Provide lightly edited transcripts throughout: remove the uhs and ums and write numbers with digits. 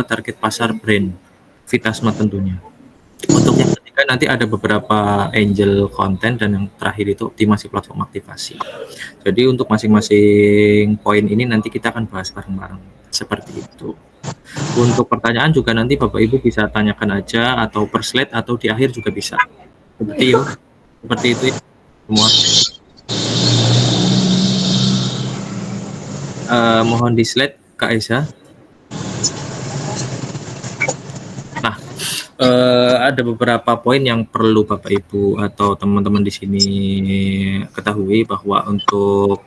adalah target pasar brand Vitasma tentunya. Untuk yang ketiga nanti ada beberapa angel content, dan yang terakhir itu optimasi platform aktivasi. Jadi untuk masing-masing poin ini nanti kita akan bahas bareng-bareng seperti itu. Untuk pertanyaan juga nanti Bapak Ibu bisa tanyakan aja, atau per slide atau di akhir juga bisa. Seperti itu ya, semua. Mohon di slide Kak Esa. Nah, ada beberapa poin yang perlu Bapak Ibu atau teman-teman di sini ketahui, bahwa untuk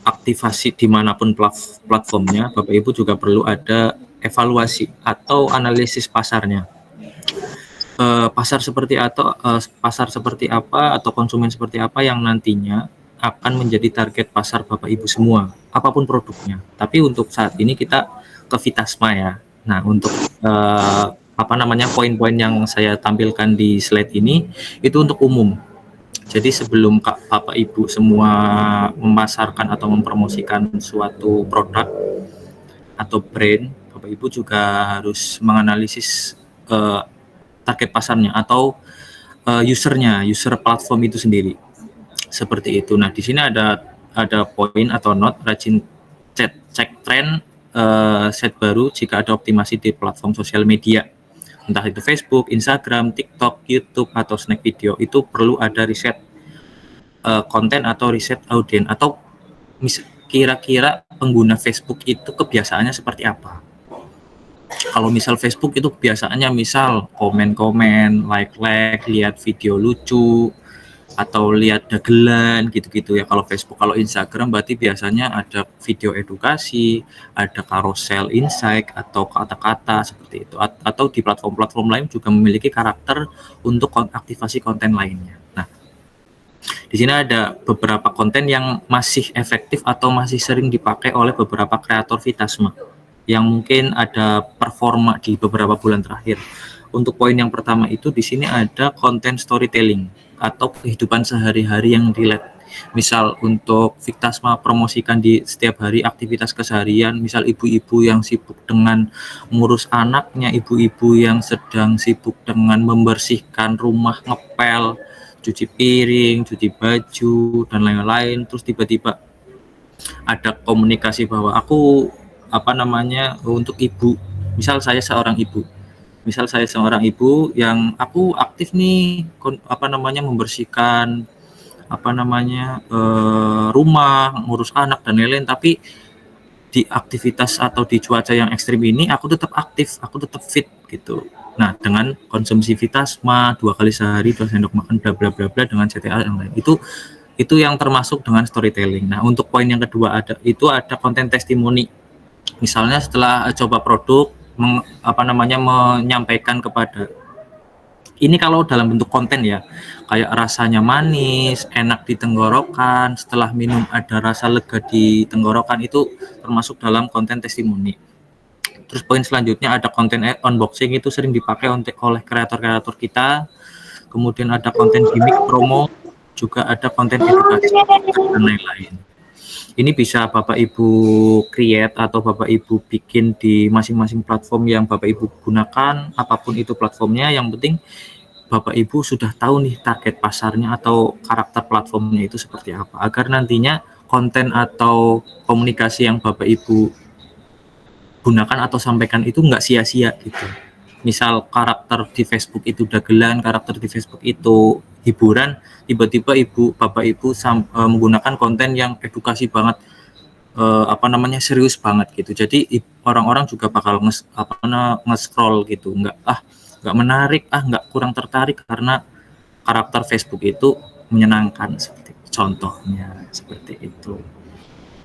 aktivasi dimanapun platformnya, Bapak Ibu juga perlu ada evaluasi atau analisis pasarnya. Pasar seperti apa atau konsumen seperti apa yang nantinya akan menjadi target pasar Bapak Ibu semua, apapun produknya. Tapi untuk saat ini kita ke Vitasma ya. Nah, untuk poin-poin yang saya tampilkan di slide ini itu untuk umum. Jadi sebelum Bapak Ibu semua memasarkan atau mempromosikan suatu produk atau brand, Bapak Ibu juga harus menganalisis target pasarnya atau user platform itu sendiri. Seperti itu. Nah, di sini ada poin atau note, rajin cek tren set baru jika ada optimasi di platform sosial media, entah itu Facebook, Instagram, TikTok, YouTube, atau Snack Video. Itu perlu ada riset konten atau riset audiens, atau kira-kira pengguna Facebook itu kebiasaannya seperti apa. Kalau misal Facebook itu kebiasaannya misal komen-komen, like, lihat video lucu, atau lihat dagelan gitu-gitu ya kalau Facebook. Kalau Instagram berarti biasanya ada video edukasi, ada carousel insight atau kata-kata seperti itu, atau di platform-platform lain juga memiliki karakter untuk aktivasi konten lainnya. Nah, di sini ada beberapa konten yang masih efektif atau masih sering dipakai oleh beberapa kreator Vitasma yang mungkin ada performa di beberapa bulan terakhir. Untuk poin yang pertama itu di sini ada konten storytelling atau kehidupan sehari-hari yang relate. Misal untuk Vitasma promosikan di setiap hari aktivitas keseharian, misal ibu-ibu yang sibuk dengan ngurus anaknya, ibu-ibu yang sedang sibuk dengan membersihkan rumah, ngepel, cuci piring, cuci baju, dan lain-lain. Terus tiba-tiba ada komunikasi bahwa aku untuk ibu, misal saya seorang ibu yang aku aktif nih membersihkan rumah, ngurus anak dan lain-lain, tapi di aktivitas atau di cuaca yang ekstrim ini aku tetap aktif, aku tetap fit gitu. Nah, dengan konsumsi Vitasma 2 kali sehari, 2 sendok makan bla bla bla bla dengan CTA yang lain, itu yang termasuk dengan storytelling. Nah, untuk poin yang kedua ada konten testimoni. Misalnya setelah coba produk, menyampaikan kepada, ini kalau dalam bentuk konten ya, kayak rasanya manis, enak di tenggorokan, setelah minum ada rasa lega di tenggorokan, itu termasuk dalam konten testimoni. Terus poin selanjutnya ada konten unboxing, itu sering dipakai oleh kreator-kreator kita. Kemudian ada konten gimmick promo, juga ada konten edukasi dan lain-lain. Ini bisa Bapak Ibu create atau Bapak Ibu bikin di masing-masing platform yang Bapak Ibu gunakan, apapun itu platformnya, yang penting Bapak Ibu sudah tahu nih target pasarnya atau karakter platformnya itu seperti apa, agar nantinya konten atau komunikasi yang Bapak Ibu gunakan atau sampaikan itu nggak sia-sia gitu. Misal karakter di Facebook itu dagelan, karakter di Facebook itu hiburan, tiba-tiba Bapak Ibu menggunakan konten yang edukasi banget, serius banget gitu. Jadi orang-orang juga bakal nge-scroll gitu, nggak menarik, nggak, kurang tertarik karena karakter Facebook itu menyenangkan, seperti contohnya seperti itu.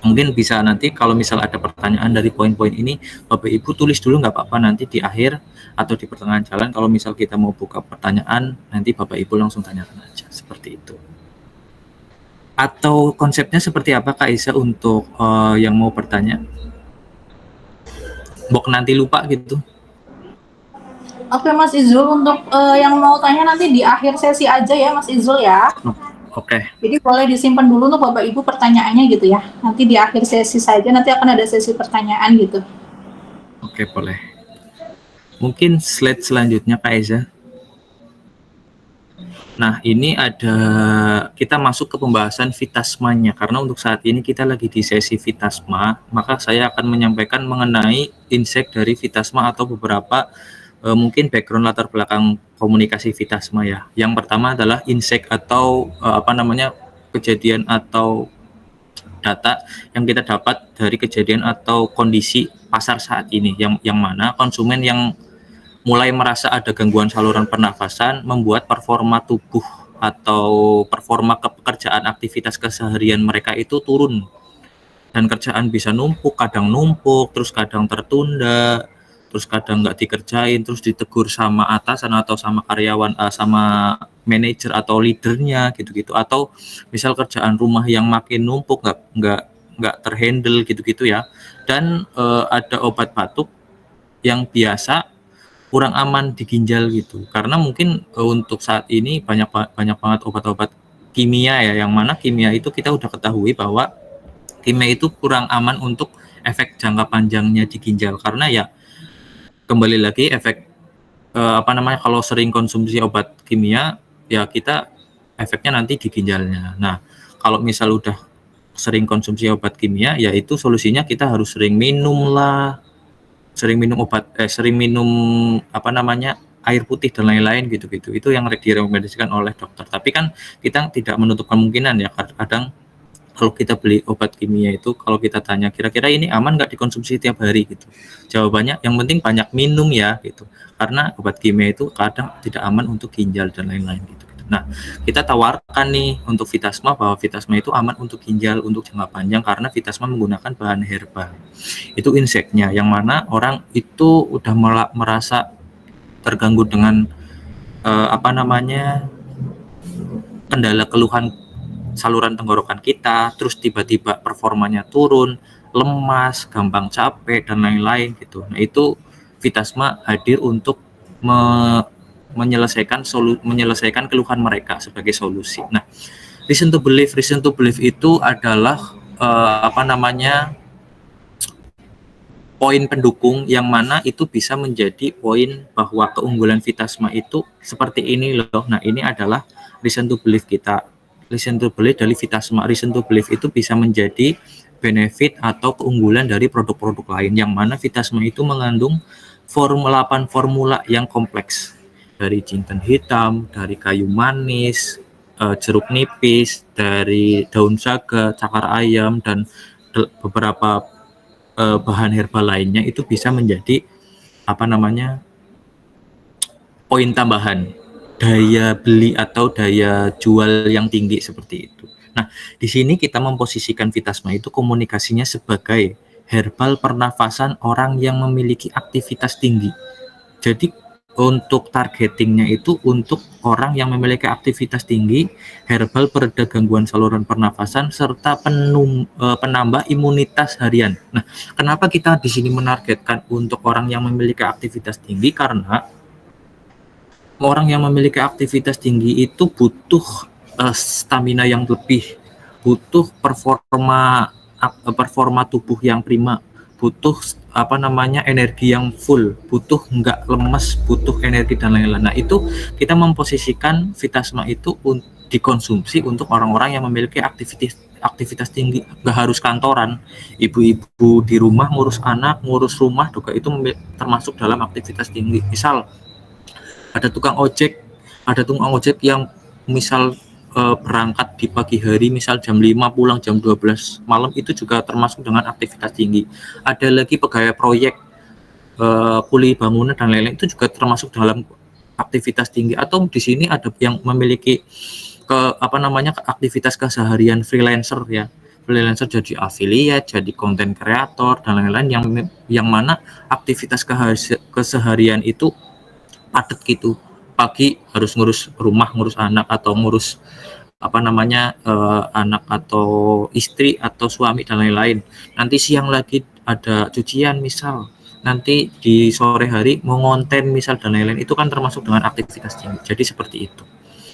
Mungkin bisa nanti kalau misal ada pertanyaan dari poin-poin ini, Bapak Ibu tulis dulu nggak apa-apa, nanti di akhir atau di pertengahan jalan kalau misal kita mau buka pertanyaan, nanti Bapak Ibu langsung tanyakan aja, seperti itu. Atau konsepnya seperti apa Kak Isa untuk yang mau bertanya? Bok nanti lupa gitu. Oke Mas Izul, untuk yang mau tanya nanti di akhir sesi aja ya Mas Izul ya. Oke. Jadi boleh disimpan dulu untuk Bapak Ibu pertanyaannya gitu ya. Nanti di akhir sesi saja, nanti akan ada sesi pertanyaan gitu. Oke, boleh. Mungkin slide selanjutnya Kak Eza. Nah, ini ada kita masuk ke pembahasan Vitasmanya karena untuk saat ini kita lagi di sesi Vitasma, maka saya akan menyampaikan mengenai insight dari Vitasma atau beberapa mungkin background latar belakang komunikasi Vitasma ya. Yang pertama adalah insight atau kejadian atau data yang kita dapat dari kejadian atau kondisi pasar saat ini yang mana konsumen yang mulai merasa ada gangguan saluran pernafasan membuat performa tubuh atau performa pekerjaan aktivitas keseharian mereka itu turun dan kerjaan bisa numpuk, terus kadang tertunda, terus kadang nggak dikerjain, terus ditegur sama atasan atau sama karyawan, sama manajer atau leadernya gitu-gitu, atau misal kerjaan rumah yang makin numpuk nggak terhandle gitu-gitu ya, dan ada obat batuk yang biasa kurang aman di ginjal gitu karena mungkin untuk saat ini banyak banget obat-obat kimia ya, yang mana kimia itu kita udah ketahui bahwa kimia itu kurang aman untuk efek jangka panjangnya di ginjal karena ya kembali lagi efek kalau sering konsumsi obat kimia ya kita efeknya nanti di ginjalnya. Nah kalau misal udah sering konsumsi obat kimia ya itu solusinya kita harus sering minum air putih dan lain-lain gitu-gitu. Itu yang direkomendasikan oleh dokter. Tapi kan kita tidak menutup kemungkinan ya, kadang kalau kita beli obat kimia itu kalau kita tanya kira-kira ini aman nggak dikonsumsi tiap hari gitu. Jawabannya yang penting banyak minum ya gitu. Karena obat kimia itu kadang tidak aman untuk ginjal dan lain-lain gitu. Nah, kita tawarkan nih untuk Vitasma bahwa Vitasma itu aman untuk ginjal untuk jangka panjang karena Vitasma menggunakan bahan herbal. Itu inseknya, yang mana orang itu udah merasa terganggu dengan kendala keluhan saluran tenggorokan kita, terus tiba-tiba performanya turun, lemas, gampang capek dan lain-lain gitu. Nah, itu Vitasma hadir untuk menyelesaikan keluhan mereka sebagai solusi. Nah, reason to believe itu adalah poin pendukung yang mana itu bisa menjadi poin bahwa keunggulan Vitasma itu seperti ini loh. Nah, ini adalah reason to believe kita. Reason to believe dari Vitasma. Reason to believe itu bisa menjadi benefit atau keunggulan dari produk-produk lain yang mana Vitasma itu mengandung 8 formula yang kompleks. Dari jinten hitam, dari kayu manis, jeruk nipis, dari daun saga, cakar ayam, dan beberapa bahan herbal lainnya itu bisa menjadi poin tambahan daya beli atau daya jual yang tinggi seperti itu. Nah, di sini kita memposisikan Vitasma itu komunikasinya sebagai herbal pernafasan orang yang memiliki aktivitas tinggi. Jadi untuk targetingnya itu untuk orang yang memiliki aktivitas tinggi, herbal pereda gangguan saluran pernafasan, serta penambah imunitas harian. Nah, kenapa kita di sini menargetkan untuk orang yang memiliki aktivitas tinggi? Karena orang yang memiliki aktivitas tinggi itu butuh stamina yang lebih, butuh performa tubuh yang prima, butuh energi yang full, butuh nggak lemes, butuh energi dan lain-lain. Nah, itu kita memposisikan Vitasma itu dikonsumsi untuk orang-orang yang memiliki aktivitas tinggi, nggak harus kantoran. Ibu-ibu di rumah ngurus anak, ngurus rumah juga itu termasuk dalam aktivitas tinggi. Misal ada tukang ojek yang misal berangkat di pagi hari misal jam 5 pulang jam 12 malam, itu juga termasuk dengan aktivitas tinggi. Ada lagi pegawai proyek, kuli bangunan dan lain-lain, itu juga termasuk dalam aktivitas tinggi. Atau di sini ada yang memiliki aktivitas keseharian freelancer ya. Freelancer jadi affiliate, jadi content creator dan lain-lain yang mana aktivitas keseharian itu padat gitu. Pagi harus ngurus rumah, ngurus anak, atau ngurus anak atau istri atau suami dan lain-lain. Nanti siang lagi ada cucian misal, nanti di sore hari mau ngonten misal dan lain-lain, itu kan termasuk dengan aktivitas tinggi. Jadi seperti itu.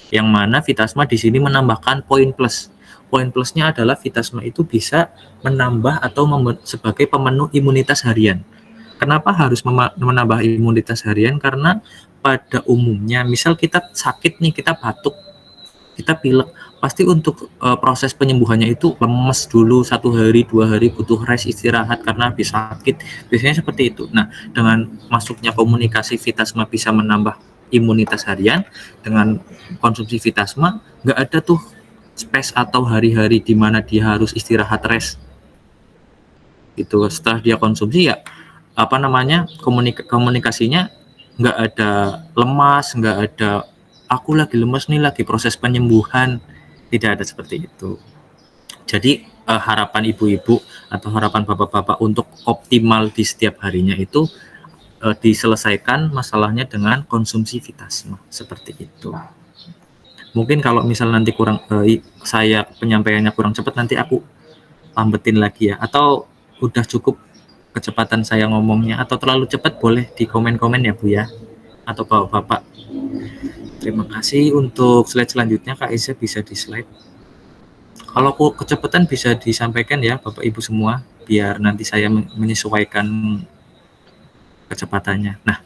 Yang mana Vitasma di sini menambahkan poin plus. Poin plusnya adalah Vitasma itu bisa menambah atau sebagai pemenuh imunitas harian. Kenapa harus menambah imunitas harian? Karena pada umumnya, misal kita sakit nih, kita batuk, kita pilek, pasti untuk proses penyembuhannya itu lemes dulu 1 hari, 2 hari, butuh rest istirahat karena habis sakit. Biasanya seperti itu. Nah, dengan masuknya komunikasi Vitasma bisa menambah imunitas harian. Dengan konsumsi Vitasma, nggak ada tuh space atau hari-hari di mana dia harus istirahat rest. Itu setelah dia konsumsi ya komunikasinya nggak ada lemas, nggak ada aku lagi lemes nih, lagi proses penyembuhan, tidak ada seperti itu. Jadi harapan ibu-ibu atau harapan bapak-bapak untuk optimal di setiap harinya itu diselesaikan masalahnya dengan konsumsi Vitasma seperti itu. Mungkin kalau misal nanti saya penyampaiannya kurang cepat, nanti aku lambetin lagi ya, atau udah cukup kecepatan saya ngomongnya, atau terlalu cepat boleh di komen-komen ya Bu ya, atau bapak-bapak. Terima kasih. Untuk slide selanjutnya Kak Isa bisa di slide. Kalau kecepatan bisa disampaikan ya Bapak Ibu semua, biar nanti saya menyesuaikan kecepatannya. Nah,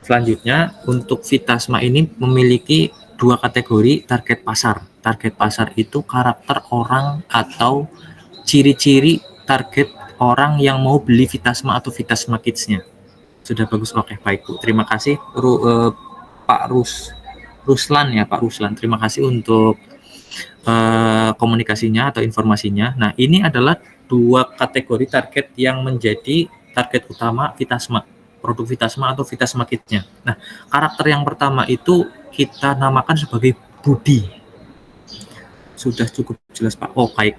selanjutnya untuk Vitasma ini memiliki 2 kategori target pasar. Target pasar itu karakter orang atau ciri-ciri target orang yang mau beli Vitasma atau Vitasma Kids-nya. Sudah bagus, oke baik Bu. Terima kasih Pak Ruslan ya, Pak Ruslan. Terima kasih untuk komunikasinya atau informasinya. Nah, ini adalah 2 kategori target yang menjadi target utama Vitasma, produk Vitasma atau Vitasma Kids-nya. Nah, karakter yang pertama itu kita namakan sebagai Budi. Sudah cukup jelas Pak? Oh baik.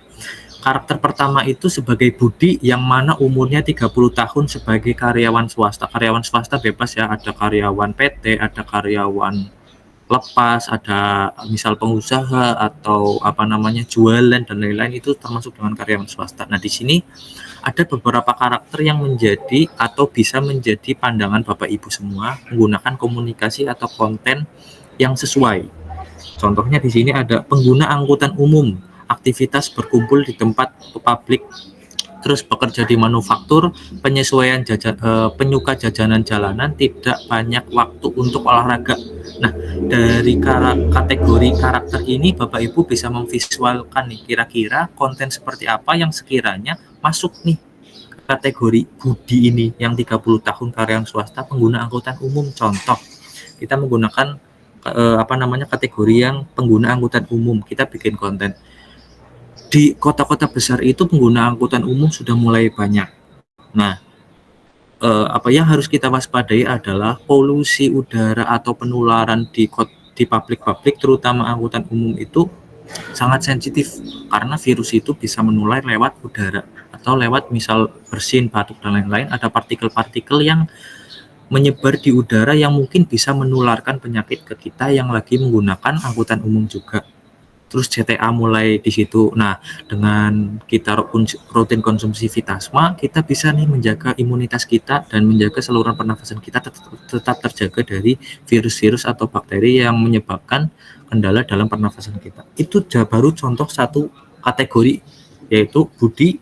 Karakter pertama itu sebagai Budi yang mana umurnya 30 tahun sebagai karyawan swasta. Karyawan swasta bebas ya, ada karyawan PT, ada karyawan lepas, ada misal pengusaha atau jualan dan lain-lain, itu termasuk dengan karyawan swasta. Nah, di sini ada beberapa karakter yang menjadi atau bisa menjadi pandangan Bapak Ibu semua menggunakan komunikasi atau konten yang sesuai. Contohnya di sini ada pengguna angkutan umum, aktivitas berkumpul di tempat publik, terus bekerja di manufaktur, penyesuaian penyuka jajanan jalanan, tidak banyak waktu untuk olahraga. Nah, dari kategori karakter ini Bapak Ibu bisa memvisualkan nih kira-kira konten seperti apa yang sekiranya masuk nih kategori Budi ini yang 30 tahun karyawan swasta pengguna angkutan umum. Contoh, kita menggunakan kategori yang pengguna angkutan umum, kita bikin konten. Di kota-kota besar itu pengguna angkutan umum sudah mulai banyak. Nah, apa yang harus kita waspadai adalah polusi udara atau penularan di publik, terutama angkutan umum itu sangat sensitif karena virus itu bisa menular lewat udara atau lewat misal bersin, batuk dan lain-lain. Ada partikel-partikel yang menyebar di udara yang mungkin bisa menularkan penyakit ke kita yang lagi menggunakan angkutan umum juga. Terus CTA mulai di situ. Nah, dengan kita rutin konsumsi Vitasma, kita bisa nih menjaga imunitas kita dan menjaga saluran pernafasan kita tetap terjaga dari virus-virus atau bakteri yang menyebabkan kendala dalam pernafasan kita. Itu baru contoh satu kategori, yaitu Budi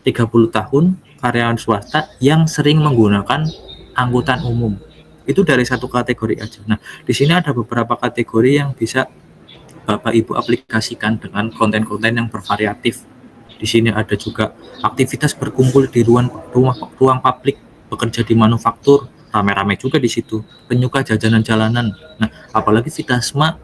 30 tahun karyawan swasta yang sering menggunakan angkutan umum. Itu dari satu kategori aja. Nah, di sini ada beberapa kategori yang bisa Bapak Ibu aplikasikan dengan konten-konten yang bervariatif. Di sini ada juga aktivitas berkumpul di ruang publik, bekerja di manufaktur, rame-rame juga di situ. Penyuka jajanan jalanan. Nah, apalagi Vitasma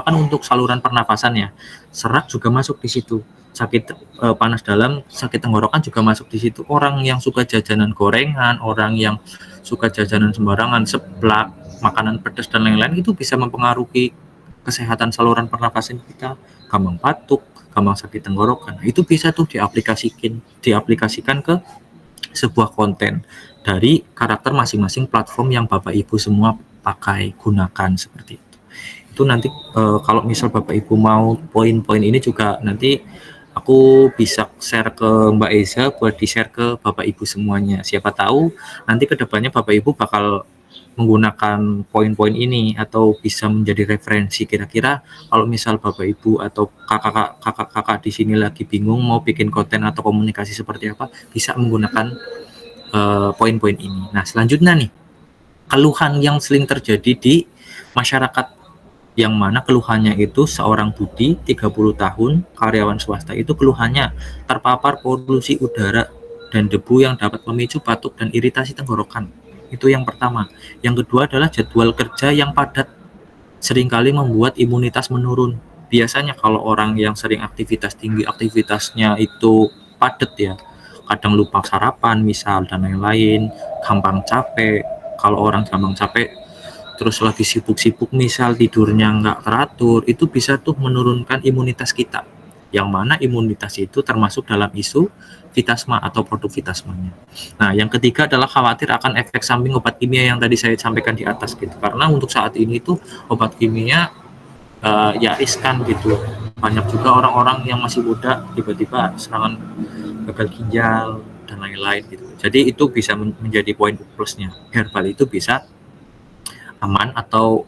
kan untuk saluran pernafasan ya. Serat juga masuk di situ. Sakit panas dalam, sakit tenggorokan juga masuk di situ. Orang yang suka jajanan gorengan, orang yang suka jajanan sembarangan, seblak, makanan pedas dan lain-lain, itu bisa mempengaruhi kesehatan saluran pernafasan kita, gampang batuk, gampang sakit tenggorokan. Nah, itu bisa tuh diaplikasikan ke sebuah konten dari karakter masing-masing platform yang Bapak Ibu semua gunakan seperti itu. Itu nanti kalau misal Bapak Ibu mau poin-poin ini juga nanti aku bisa share ke Mbak Eza buat di-share ke Bapak Ibu semuanya. Siapa tahu nanti kedepannya Bapak Ibu bakal menggunakan poin-poin ini atau bisa menjadi referensi. Kira-kira kalau misal Bapak Ibu atau kakak-kakak di sini lagi bingung mau bikin konten atau komunikasi seperti apa, bisa menggunakan poin-poin ini. Nah, selanjutnya nih, keluhan yang sering terjadi di masyarakat, yang mana keluhannya itu seorang Budi 30 tahun karyawan swasta itu keluhannya terpapar polusi udara dan debu yang dapat memicu batuk dan iritasi tenggorokan. Itu yang pertama. Yang kedua adalah jadwal kerja yang padat seringkali membuat imunitas menurun. Biasanya kalau orang yang sering aktivitas tinggi, aktivitasnya itu padat ya, kadang lupa sarapan misal dan lain-lain, gampang capek. Kalau orang gampang capek terus lagi sibuk-sibuk misal tidurnya nggak teratur, itu bisa tuh menurunkan imunitas kita, yang mana imunitas itu termasuk dalam isu Vitasma atau produk Vitasmanya. Nah, yang ketiga adalah khawatir akan efek samping obat kimia yang tadi saya sampaikan di atas gitu, karena untuk saat ini tuh obat kimia ya riskan gitu. Banyak juga orang-orang yang masih muda tiba-tiba serangan gagal ginjal dan lain-lain gitu. Jadi itu bisa menjadi poin plusnya. Herbal itu bisa aman atau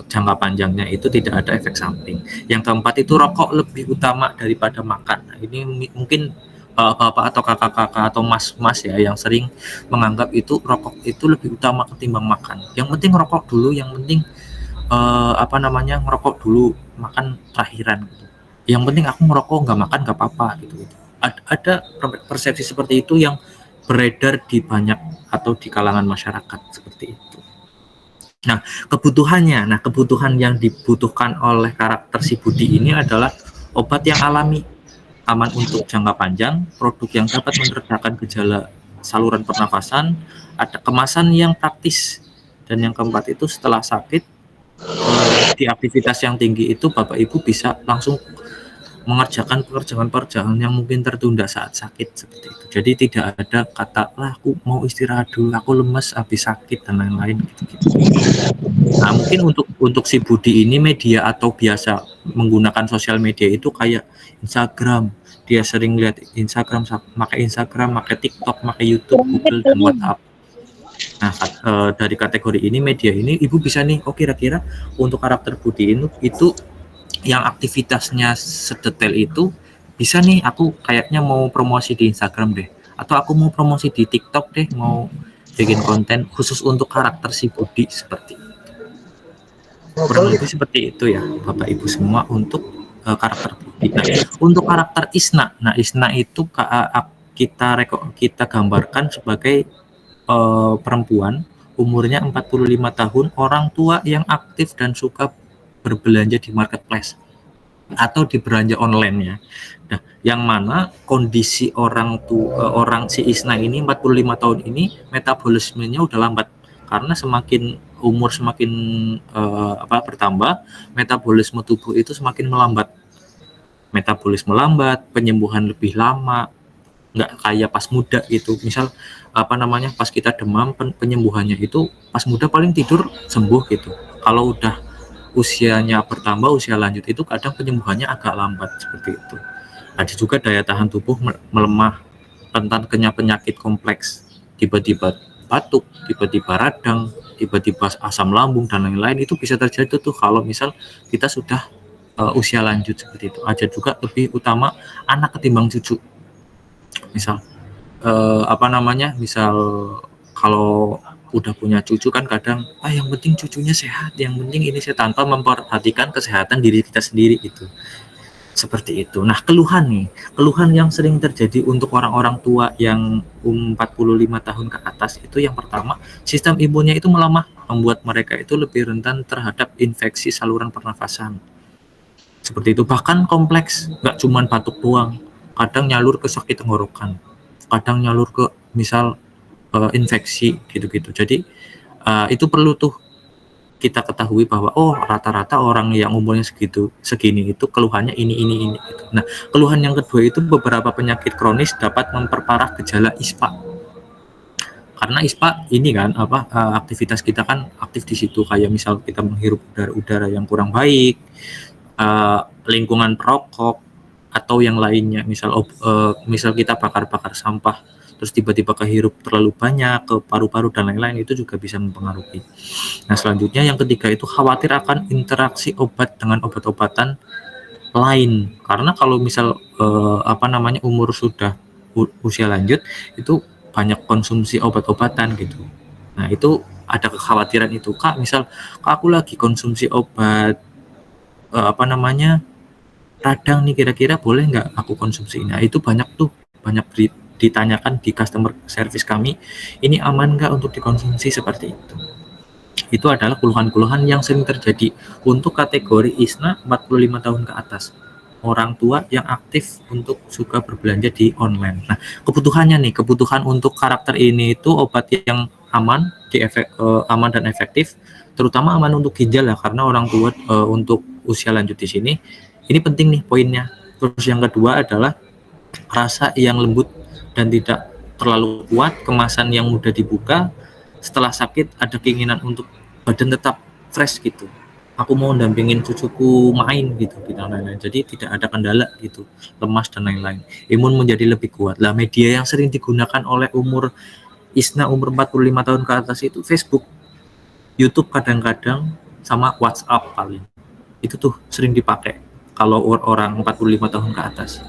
jangka panjangnya itu tidak ada efek samping. Yang keempat itu rokok lebih utama daripada makan. Nah, ini mungkin bapak atau kakak-kakak atau mas-mas ya yang sering menganggap itu rokok itu lebih utama ketimbang makan. Yang penting rokok dulu, yang penting ngerokok dulu, makan terakhiran gitu. Yang penting aku ngerokok nggak makan nggak apa-apa gitu. Ada persepsi seperti itu yang beredar di banyak atau di kalangan masyarakat seperti itu. Nah, kebutuhan yang dibutuhkan oleh karakter si Budi ini adalah obat yang alami, aman untuk jangka panjang, produk yang dapat meredakan gejala saluran pernafasan, ada kemasan yang praktis, dan yang keempat itu setelah sakit di aktivitas yang tinggi itu Bapak Ibu bisa langsung mengerjakan pekerjaan-pekerjaan yang mungkin tertunda saat sakit seperti itu. Jadi tidak ada kata lah aku mau istirahat dulu, aku lemes habis sakit dan lain-lain gitu-gitu. Nah, mungkin untuk si Budi ini media atau biasa menggunakan sosial media itu kayak Instagram. Dia sering lihat Instagram, pakai TikTok, pakai YouTube, Google dan WhatsApp. Nah, dari kategori ini media ini Ibu bisa nih, oh kira-kira untuk karakter Budi itu yang aktivitasnya sedetail itu bisa nih aku kayaknya mau promosi di Instagram deh, atau aku mau promosi di TikTok deh, mau bikin konten khusus untuk karakter si Budi seperti itu. Kurang lebih seperti itu ya Bapak Ibu semua untuk karakter Budi. Nah, untuk karakter Isna, nah Isna itu kita gambarkan sebagai perempuan umurnya 45 tahun, orang tua yang aktif dan suka berbelanja di marketplace atau di belanja online ya. Nah, yang mana kondisi orang si Isna ini 45 tahun ini metabolismenya udah lambat, karena semakin umur semakin bertambah, metabolisme tubuh itu semakin melambat. Metabolisme lambat, penyembuhan lebih lama, nggak kayak pas muda gitu. Misal pas kita demam, penyembuhannya itu pas muda paling tidur sembuh gitu. Kalau udah usianya bertambah, usia lanjut itu kadang penyembuhannya agak lambat seperti itu. Ada juga daya tahan tubuh melemah, rentan kena penyakit kompleks, tiba-tiba batuk, tiba-tiba radang, tiba-tiba asam lambung dan lain-lain. Itu bisa terjadi tuh kalau misal kita sudah usia lanjut seperti itu. Ada juga lebih utama anak ketimbang cucu. Misal misal kalau udah punya cucu kan kadang yang penting cucunya sehat, yang penting ini saya, tanpa memperhatikan kesehatan diri kita sendiri itu. Seperti itu. Nah, keluhan yang sering terjadi untuk orang-orang tua yang 45 tahun ke atas itu yang pertama, sistem imunnya itu melemah, membuat mereka itu lebih rentan terhadap infeksi saluran pernafasan. Seperti itu, bahkan kompleks, nggak cuma batuk doang, kadang nyalur ke sakit tenggorokan, kadang nyalur ke misal infeksi gitu-gitu. Jadi itu perlu tuh kita ketahui bahwa rata-rata orang yang umurnya segini itu keluhannya ini gitu. Nah, keluhan yang kedua itu beberapa penyakit kronis dapat memperparah gejala ISPA. Karena ISPA ini kan aktivitas kita kan aktif di situ, kayak misal kita menghirup udara yang kurang baik, lingkungan perokok atau yang lainnya, misal kita bakar sampah terus tiba-tiba kehirup terlalu banyak ke paru-paru dan lain-lain, itu juga bisa mempengaruhi. Nah, selanjutnya yang ketiga itu khawatir akan interaksi obat dengan obat-obatan lain, karena kalau misal umur sudah usia lanjut itu banyak konsumsi obat-obatan gitu. Nah itu ada kekhawatiran itu, Kak, misal Kak, aku lagi konsumsi obat radang nih, kira-kira boleh nggak aku konsumsi? Nah itu banyak ditanyakan di customer service kami, ini aman nggak untuk dikonsumsi seperti itu. Itu adalah keluhan-keluhan yang sering terjadi untuk kategori ISNA 45 tahun ke atas, orang tua yang aktif untuk suka berbelanja di online. Nah, kebutuhan untuk karakter ini itu obat yang aman, aman dan efektif, terutama aman untuk ginjal ya, karena orang tua untuk usia lanjut di sini, ini penting nih poinnya. Terus yang kedua adalah rasa yang lembut dan tidak terlalu kuat, kemasan yang mudah dibuka, setelah sakit ada keinginan untuk badan tetap fresh gitu. Aku mau dampingin cucuku main gitu, lain-lain. Jadi tidak ada kendala gitu, lemas dan lain-lain. Imun menjadi lebih kuat. Lah media yang sering digunakan oleh ISNA umur 45 tahun ke atas itu Facebook, YouTube kadang-kadang, sama WhatsApp paling. Itu tuh sering dipakai kalau orang 45 tahun ke atas.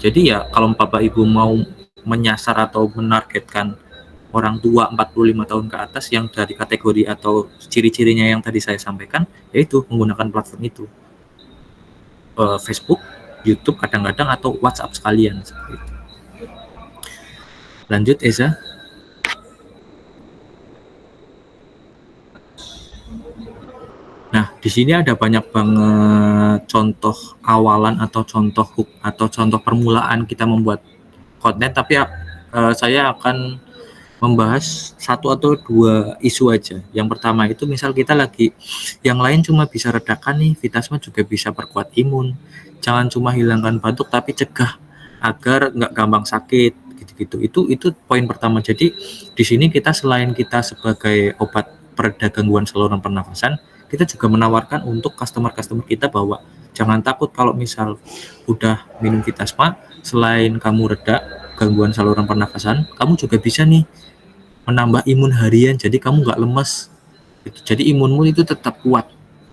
Jadi ya kalau Bapak Ibu mau menyasar atau menargetkan orang tua 45 tahun ke atas yang dari kategori atau ciri-cirinya yang tadi saya sampaikan, yaitu menggunakan platform itu, Facebook, YouTube kadang-kadang, atau WhatsApp sekalian seperti itu. Lanjut Eza. Nah, di sini ada banyak banget contoh awalan atau contoh hook atau contoh permulaan kita membuat konten, tapi saya akan membahas satu atau dua isu aja. Yang pertama itu misal kita lagi, yang lain cuma bisa redakan nih, Vitasma juga bisa perkuat imun. Jangan cuma hilangkan batuk tapi cegah agar nggak gampang sakit gitu-gitu. Itu poin pertama. Jadi di sini kita selain kita sebagai obat pereda gangguan saluran pernafasan, kita juga menawarkan untuk customer kita bahwa jangan takut kalau misal udah minum Vitasma, selain kamu reda gangguan saluran pernafasan, kamu juga bisa nih menambah imun harian, jadi kamu nggak lemas. Jadi imunmu itu tetap kuat,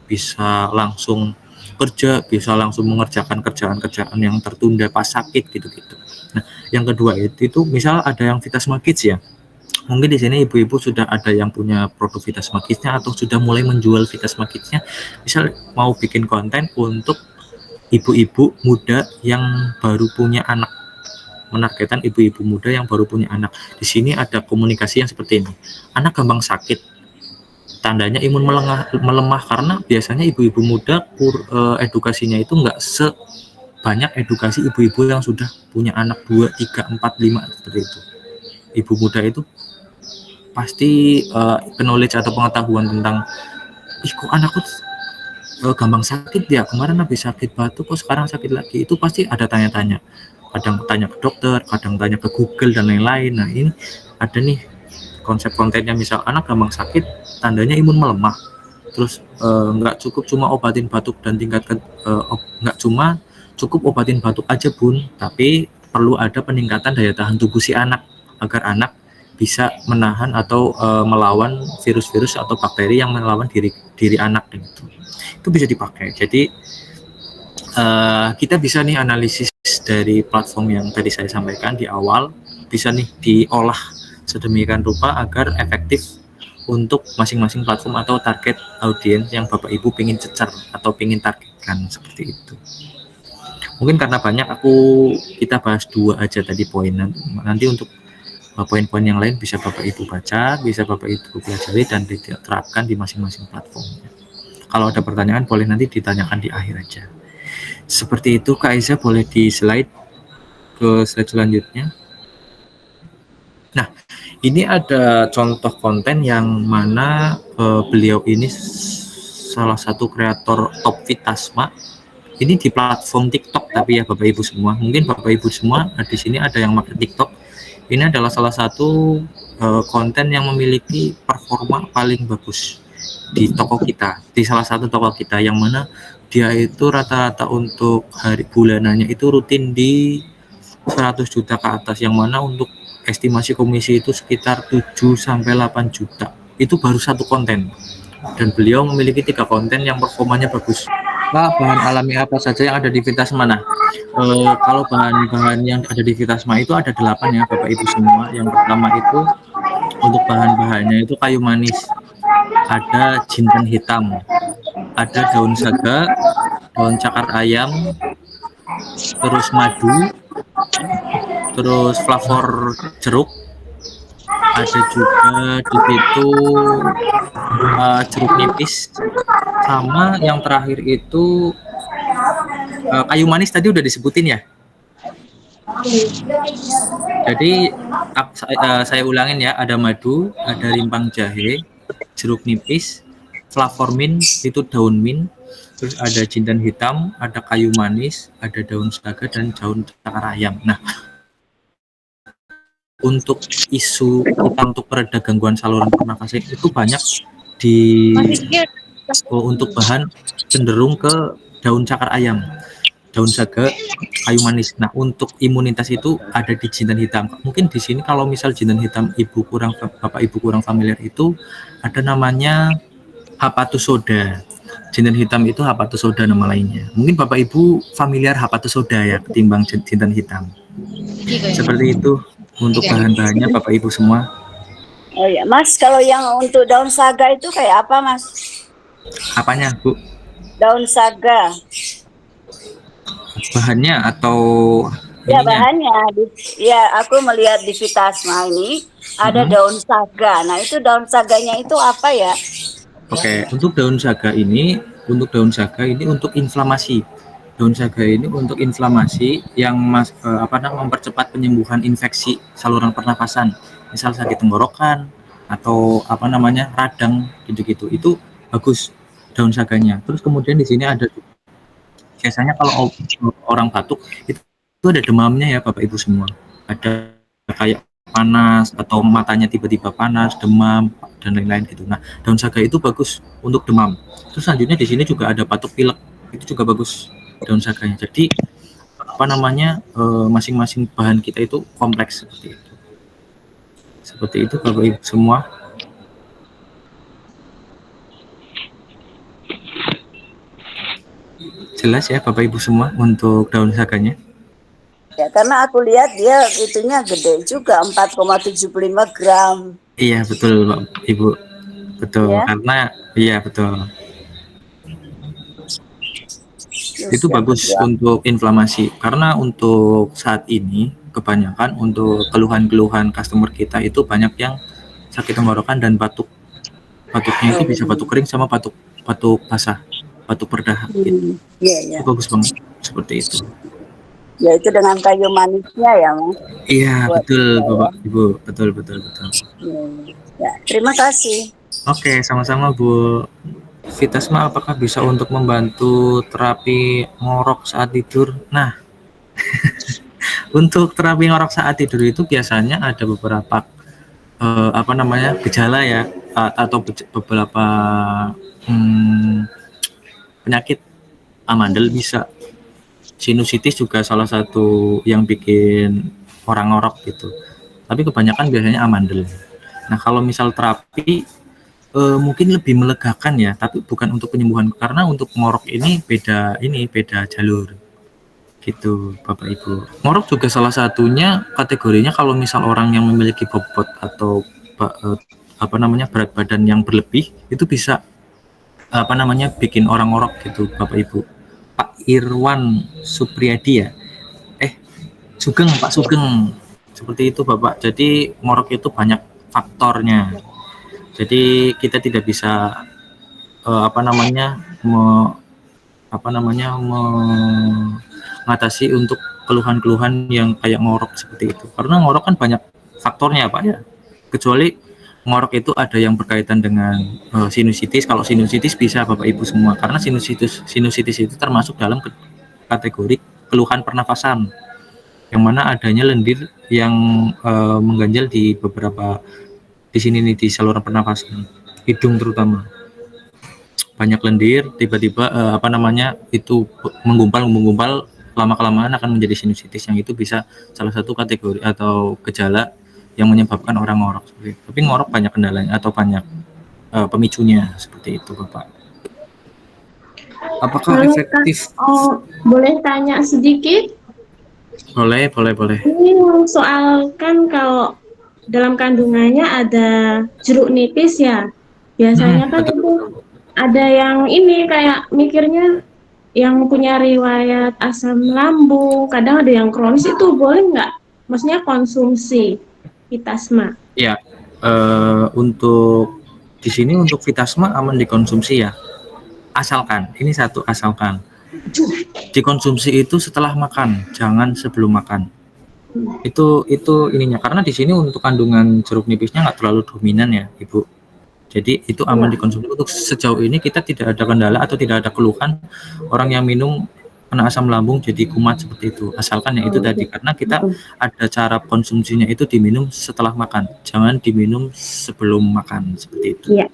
bisa langsung kerja, bisa langsung mengerjakan kerjaan yang tertunda pas sakit gitu-gitu. Nah, yang kedua itu misal ada yang Vitasma Kids ya. Mungkin di sini ibu-ibu sudah ada yang punya produk Vitasma Kids-nya atau sudah mulai menjual Vitasma Kids-nya. Misal mau bikin konten untuk ibu-ibu muda yang baru punya anak, menargetkan ibu-ibu muda yang baru punya anak. Di sini ada komunikasi yang seperti ini. Anak gampang sakit, tandanya imun melemah karena biasanya ibu-ibu muda edukasinya itu nggak sebanyak edukasi ibu-ibu yang sudah punya anak 2, 3, 4, 5 seperti itu. Ibu muda itu pasti knowledge atau pengetahuan tentang kok anakku gampang sakit ya, kemarin habis sakit batuk kok sekarang sakit lagi, itu pasti ada tanya-tanya. Kadang tanya ke dokter, kadang tanya ke Google dan lain-lain. Nah ini ada nih konsep kontennya, misal anak gampang sakit, tandanya imun melemah. Terus nggak cukup cuma obatin batuk dan tingkatkan, nggak cuma cukup obatin batuk aja Bun, tapi perlu ada peningkatan daya tahan tubuh si anak agar anak bisa menahan atau melawan virus-virus atau bakteri yang melawan diri anak gitu. Itu bisa dipakai. Jadi kita bisa nih analisis dari platform yang tadi saya sampaikan di awal, bisa nih diolah sedemikian rupa agar efektif untuk masing-masing platform atau target audiens yang Bapak Ibu pengen cecer atau pengen targetkan seperti itu. Mungkin karena banyak kita bahas dua aja tadi poin, nanti untuk poin-poin yang lain bisa Bapak Ibu baca, bisa Bapak Ibu pelajari dan diterapkan di masing-masing platformnya. Kalau ada pertanyaan boleh nanti ditanyakan di akhir aja. Seperti itu Kak Aiza, boleh di slide ke slide selanjutnya. Nah, ini ada contoh konten yang mana beliau ini salah satu kreator top Vitasma. Ini di platform TikTok tapi ya Bapak Ibu semua. Mungkin Bapak Ibu semua di sini ada yang pakai TikTok. Ini adalah salah satu konten yang memiliki performa paling bagus di toko kita, di salah satu toko kita, yang mana dia itu rata-rata untuk hari bulanannya itu rutin di 100 juta ke atas, yang mana untuk estimasi komisi itu sekitar 7-8 juta. Itu baru satu konten, dan beliau memiliki 3 konten yang performanya bagus. bahan alami apa saja yang ada di Vitasma? Nah, kalau bahan-bahan yang ada di Vitasma itu ada 8 ya Bapak Ibu semua. Yang pertama itu untuk bahan-bahannya itu kayu manis, ada jinten hitam, ada daun saga, daun cakar ayam, terus madu, terus flavor jeruk, ada juga di situ jeruk nipis, sama yang terakhir itu kayu manis tadi udah disebutin ya. Jadi saya ulangin ya, ada madu, ada rimpang jahe, jeruk nipis, flavor mint itu daun mint, terus ada jinten hitam, ada kayu manis, ada daun saga dan daun cakar ayam. Nah, untuk isu kita untuk pereda gangguan saluran pernafasan itu banyak di untuk bahan cenderung ke daun cakar ayam, daun saga, kayu manis. Nah, untuk imunitas itu ada di jinten hitam. Mungkin di sini kalau misal jinten hitam Bapak Ibu kurang familiar, itu ada namanya Hapatus soda. Jinten hitam itu Hapatus soda nama lainnya. Mungkin Bapak Ibu familiar Hapatus soda ya ketimbang jinten hitam. Seperti itu untuk bahan-bahannya Bapak Ibu semua. Oh ya, Mas, kalau yang untuk daun saga itu kayak apa, Mas? Apanya, Bu? Daun saga. Bahannya atau ya ininya? Bahannya ya, aku melihat di Vitasma ini ada daun saga. Nah, itu daun saganya itu apa ya? Oke, untuk daun saga ini untuk inflamasi. Daun saga ini untuk inflamasi yang mempercepat penyembuhan infeksi saluran pernafasan, misal sakit tenggorokan atau radang gitu-gitu. Itu bagus daun saganya. Terus kemudian di sini ada biasanya kalau orang batuk itu ada demamnya ya Bapak Ibu semua. Ada kayak panas atau matanya tiba-tiba panas, demam dan lain-lain gitu. Nah, daun saga itu bagus untuk demam. Terus selanjutnya di sini juga ada batuk pilek, itu juga bagus daun saganya. Jadi masing-masing bahan kita itu kompleks seperti itu. Seperti itu Bapak Ibu semua. Jelas ya Bapak Ibu semua untuk daun saganya? Ya, karena aku lihat dia itunya gede juga, 4,75 gram. Iya, betul Pak Ibu. Betul, ya? Karena iya betul. Itu bagus untuk inflamasi, karena untuk saat ini kebanyakan untuk keluhan-keluhan customer kita itu banyak yang sakit tenggorokan dan batuk. Batuknya itu bisa batuk kering sama batuk basah, batuk berdahak gitu. Itu bagus banget seperti itu. Ya, itu dengan kayu manisnya ya, Mas. Iya, betul Bapak Ibu, betul. Ya, terima kasih. Oke, sama-sama Bu. Vitasma apakah bisa untuk membantu terapi ngorok saat tidur? Nah, untuk terapi ngorok saat tidur itu biasanya ada beberapa gejala ya, atau beberapa penyakit. Amandel bisa, sinusitis juga salah satu yang bikin orang ngorok gitu. Tapi kebanyakan biasanya amandel. Nah, kalau misal terapi mungkin lebih melegakan ya, tapi bukan untuk penyembuhan, karena untuk ngorok ini beda jalur gitu Bapak Ibu. Ngorok juga salah satunya kategorinya kalau misal orang yang memiliki bobot atau berat badan yang berlebih, itu bisa bikin orang ngorok gitu Bapak Ibu. Pak Irwan Supriyadi ya, Pak Sugeng, seperti itu Bapak. Jadi ngorok itu banyak faktornya. Jadi kita tidak bisa mengatasi untuk keluhan-keluhan yang kayak ngorok seperti itu. Karena ngorok kan banyak faktornya Pak ya. Kecuali ngorok itu ada yang berkaitan dengan sinusitis. Kalau sinusitis bisa Bapak Ibu semua, karena sinusitis itu termasuk dalam kategori keluhan pernafasan, yang mana adanya lendir yang mengganjal di beberapa di sini nih, di saluran pernafasan hidung terutama. Banyak lendir, tiba-tiba itu menggumpal lama-kelamaan akan menjadi sinusitis, yang itu bisa salah satu kategori atau gejala yang menyebabkan orang ngorok. Tapi ngorok banyak kendalanya atau banyak pemicunya seperti itu Bapak. Apakah Halo Kak, efektif? boleh tanya sedikit? Boleh, boleh, boleh. Ini soal kan kalau dalam kandungannya ada jeruk nipis ya. Biasanya kan Betul, itu betul. ada yang ini kayak mikirnya yang punya riwayat asam lambung, kadang ada yang kronis itu boleh nggak? Maksudnya konsumsi Vitasma. Ya, untuk di sini untuk Vitasma aman dikonsumsi ya. Asalkan, ini satu asalkan dikonsumsi itu setelah makan, jangan sebelum makan. Itu ininya karena di sini untuk kandungan jeruk nipisnya nggak terlalu dominan ya, Ibu. Jadi itu aman Ya. dikonsumsi. Untuk sejauh ini kita tidak ada kendala atau tidak ada keluhan orang yang minum kena asam lambung jadi kumat seperti itu. Asalkan ya itu tadi karena kita ada cara konsumsinya itu diminum setelah makan, jangan diminum sebelum makan seperti itu. Iya.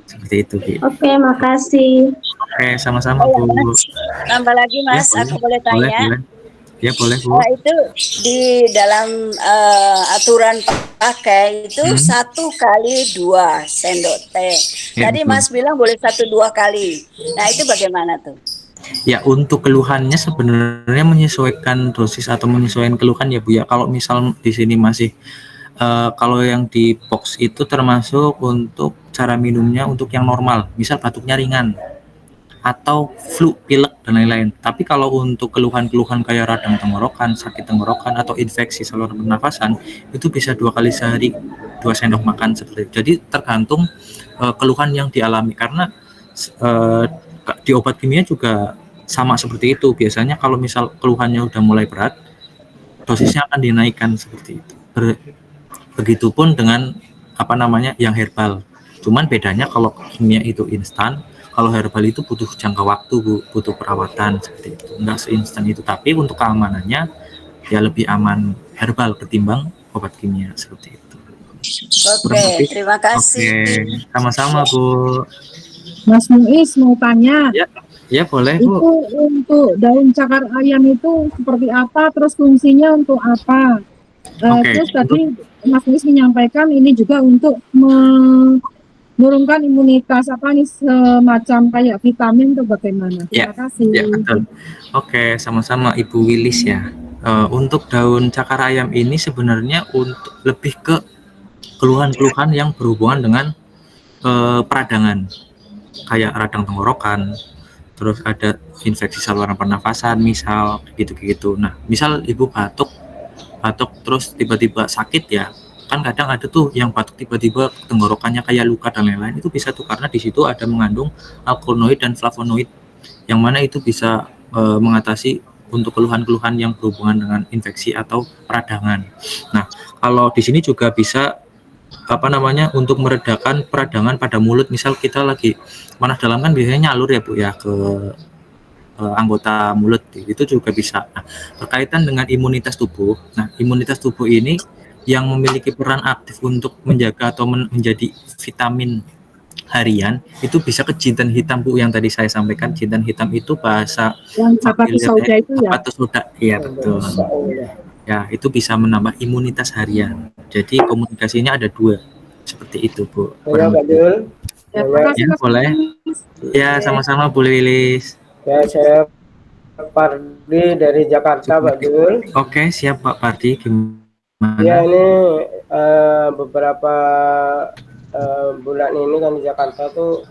Seperti itu, Bu. Oke, makasih. Oke, sama-sama, Oh ya, Bu. Mas. Tambah lagi, Ya, Mas, aku boleh boleh, tanya. boleh. Ya, boleh, Bu. Itu di dalam aturan pakai itu 1 kali 2 sendok teh. Ya, Tadi betul. Mas bilang boleh 1-2 kali. Nah, itu bagaimana tuh? Ya, untuk keluhannya sebenarnya menyesuaikan dosis atau menyesuaikan keluhan ya, Bu ya. Kalau misal di sini masih kalau yang di box itu termasuk untuk cara minumnya untuk yang normal, misal batuknya ringan atau flu, pilek dan lain-lain. Tapi kalau untuk keluhan-keluhan kayak radang tenggorokan, sakit tenggorokan atau infeksi saluran pernafasan itu bisa 2 kali sehari 2 sendok makan seperti itu. Jadi tergantung keluhan yang dialami karena eh, di obat kimia juga sama seperti itu. Biasanya kalau misal keluhannya udah mulai berat, dosisnya akan dinaikkan seperti itu. Begitupun dengan apa namanya yang herbal. Cuman bedanya kalau kimia itu instan, kalau herbal itu butuh jangka waktu, Bu, butuh perawatan seperti itu. Enggak seinstan itu, tapi untuk keamanannya ya lebih aman herbal ketimbang obat kimia seperti itu. Oke, terima kasih. Oke, sama-sama, Bu. Mas Muiz mau tanya, Ya boleh, itu Bu. untuk daun cakar ayam itu seperti apa, terus fungsinya untuk apa? Oke, Terus tadi Mas Muiz menyampaikan ini juga untuk menurunkan imunitas apa nih semacam kayak vitamin atau bagaimana? Terima kasih. Ya, betul. Oke, sama-sama Ibu Wilis ya. Untuk daun cakar ayam ini sebenarnya untuk lebih ke keluhan-keluhan yang berhubungan dengan peradangan, kayak radang tenggorokan, terus ada infeksi saluran pernafasan, misal gitu-gitu. Nah, misal Ibu batuk terus tiba-tiba sakit ya, kan kadang ada tuh yang batuk tiba-tiba tenggorokannya kayak luka dan lain-lain, itu bisa tuh karena di situ ada mengandung alkaloid dan flavonoid yang mana itu bisa mengatasi untuk keluhan-keluhan yang berhubungan dengan infeksi atau peradangan. Nah, kalau di sini juga bisa apa namanya untuk meredakan peradangan pada mulut, misal kita lagi panas dalam kan biasanya nyalur ya, Bu ya, ke anggota mulut itu juga bisa. Nah, berkaitan dengan imunitas tubuh. Nah, imunitas tubuh ini yang memiliki peran aktif untuk menjaga atau menjadi vitamin harian itu bisa ke jintan hitam, Bu, yang tadi saya sampaikan. Jintan hitam itu bahasa Yang Habatus sauda itu ya? Habatus sauda. Iya, betul. Ya, itu bisa menambah imunitas harian. Jadi komunikasinya ada 2 seperti itu, Bu. Ya, Pak Jul. Ya, terima kasih, Ya, Mas boleh. Muiz. Ya, sama-sama Bu Lilis. Ya, saya Pardi dari Jakarta, Pak Jul. Oke, siap Pak Pardi. Gimana? Ya, ini beberapa bulan ini kan di Jakarta tuh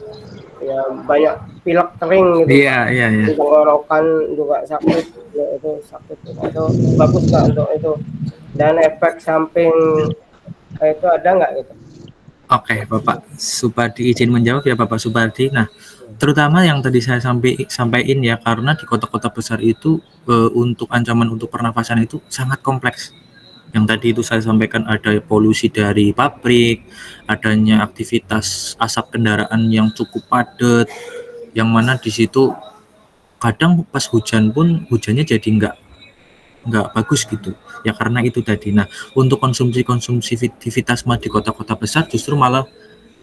ya banyak pilek kering gitu. Iya. Tenggorokan juga sakit, ya itu sakit. Itu bagus nggak untuk itu? Dan efek samping itu ada nggak gitu? Oke, Bapak Supardi izin menjawab ya, Bapak Supardi. Nah, terutama yang tadi saya sampaikan ya, karena di kota-kota besar itu untuk ancaman untuk pernafasan itu sangat kompleks. Yang tadi itu saya sampaikan ada polusi dari pabrik, adanya aktivitas asap kendaraan yang cukup padat, yang mana di situ kadang pas hujan pun hujannya jadi nggak bagus gitu ya, karena itu tadi. Nah, untuk konsumsi Vitasma di kota-kota besar justru malah